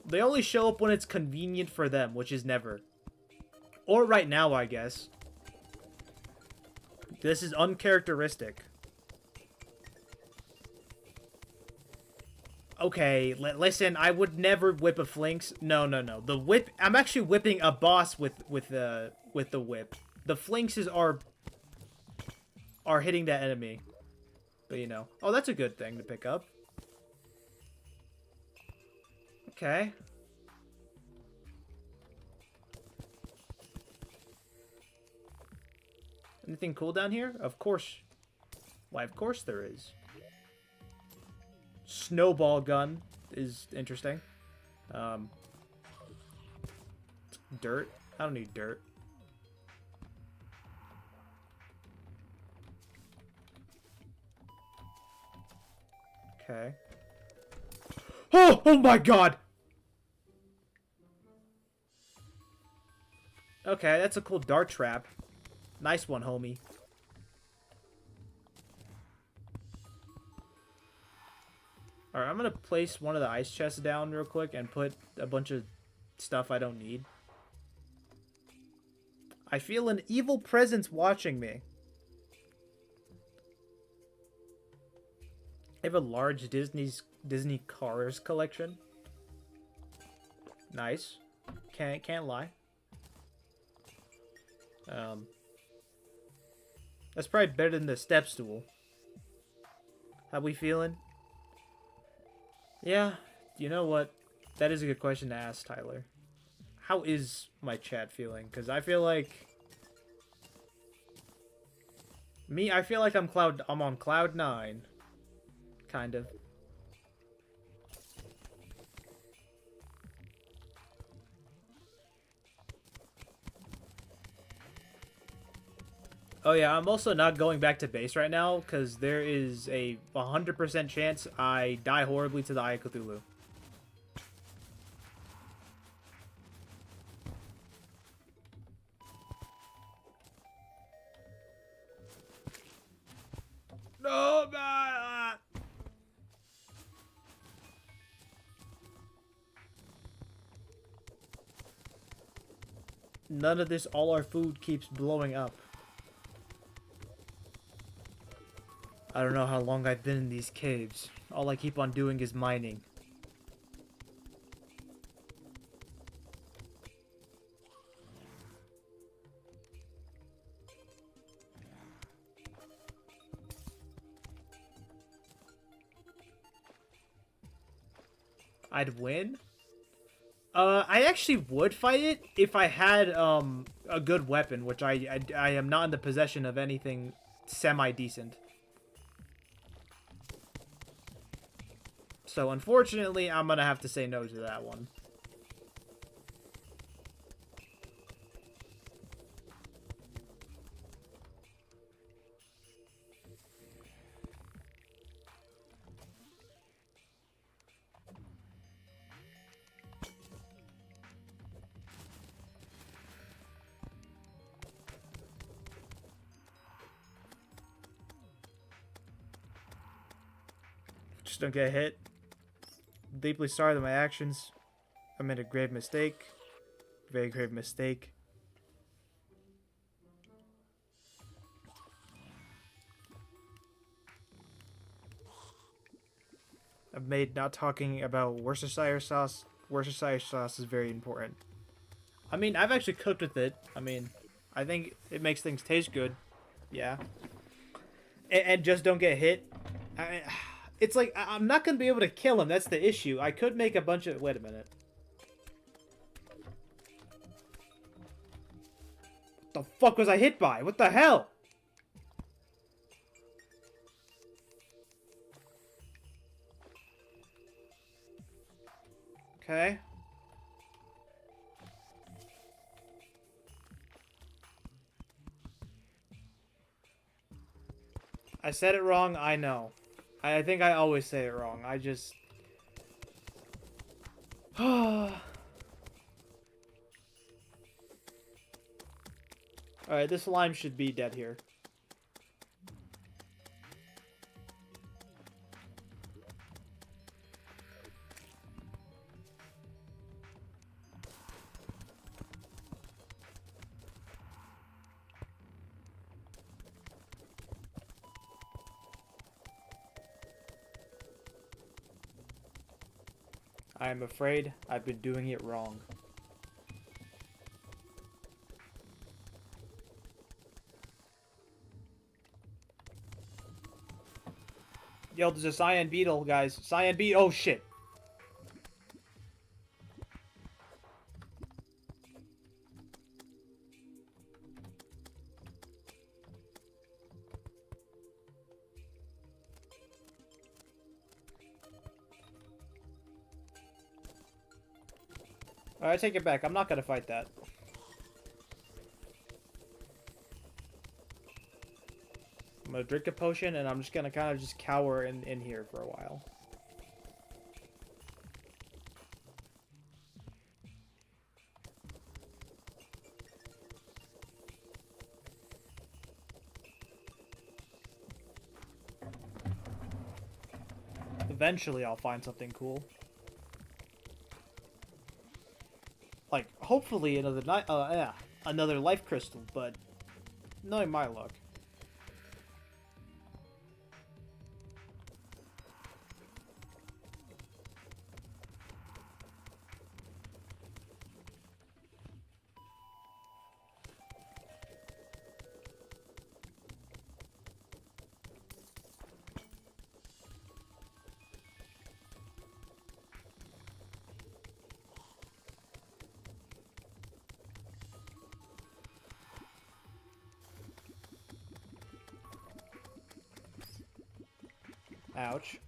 They only show up when it's convenient for them, which is never. Or right now, I guess. This is uncharacteristic. Okay, listen, I would never whip a Flinks. No. The whip... I'm actually whipping a boss with the whip. The Flinkses are hitting that enemy. But, you know. Oh, that's a good thing to pick up. Okay. Anything cool down here? Of course. Why, of course there is. Snowball gun is interesting. Dirt? I don't need dirt. Okay. Oh! Oh my god! Okay, that's a cool dart trap. Nice one, homie. Alright, I'm gonna place one of the ice chests down real quick and put a bunch of stuff I don't need. I feel an evil presence watching me. I have a large Disney Cars collection. Nice. Can't lie. That's probably better than the step stool. How we feeling? Yeah, you know what? That is a good question to ask, Tyler. How is my chat feeling? Because I feel like... I feel like I'm on cloud 9. Kind of. Oh yeah, I'm also not going back to base right now because there is a 100% chance I die horribly to the Eye of Cthulhu. No, man! None of this, all our food keeps blowing up. I don't know how long I've been in these caves. All I keep on doing is mining. I'd win? I actually would fight it if I had a good weapon, which I am not in the possession of anything semi-decent. So unfortunately, I'm gonna have to say no to that one. Just don't get hit. Deeply sorry that my actions. I made a grave mistake. Very grave mistake. I've made not talking about Worcestershire sauce. Worcestershire sauce is very important. I mean, I've actually cooked with it. I mean, I think it makes things taste good. Yeah. And just don't get hit. It's like, I'm not going to be able to kill him. That's the issue. I could make a bunch of... Wait a minute. What the fuck was I hit by? What the hell? Okay. I said it wrong, I know. I think I always say it wrong. I just... Alright, this slime should be dead here. I am afraid I've been doing it wrong. Yo, there's a cyan beetle, guys. Cyan beetle. Oh, shit. Alright, I take it back. I'm not gonna fight that. I'm gonna drink a potion, and I'm just gonna kind of just cower in here for a while. Eventually, I'll find something cool. Like, hopefully another life crystal, but knowing my luck. Ouch.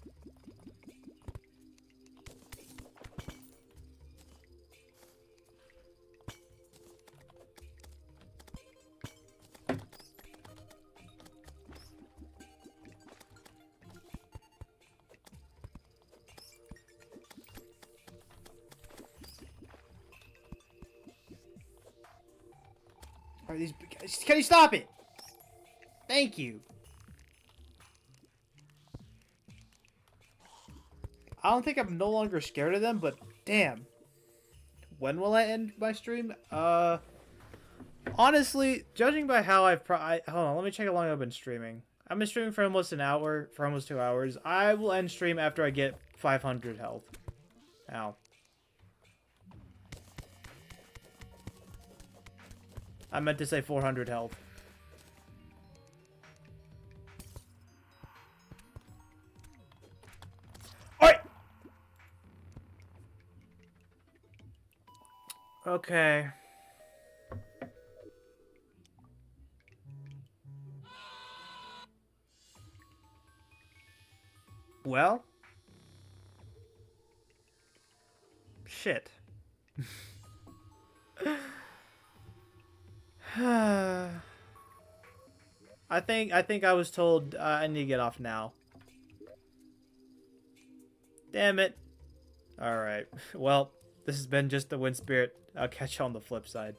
Are these? Can you stop it? Thank you. I don't think I'm no longer scared of them, but damn. When will I end my stream? Honestly, judging by how hold on, let me check how long I've been streaming. I've been streaming for almost an hour, for almost 2 hours. I will end stream after I get 500 health. Ow. I meant to say 400 health. Alright! Okay. Well? Shit. I think I was told I need to get off now. Damn it. Alright. Well, this has been just the Wind Spirit. I'll catch you on the flip side.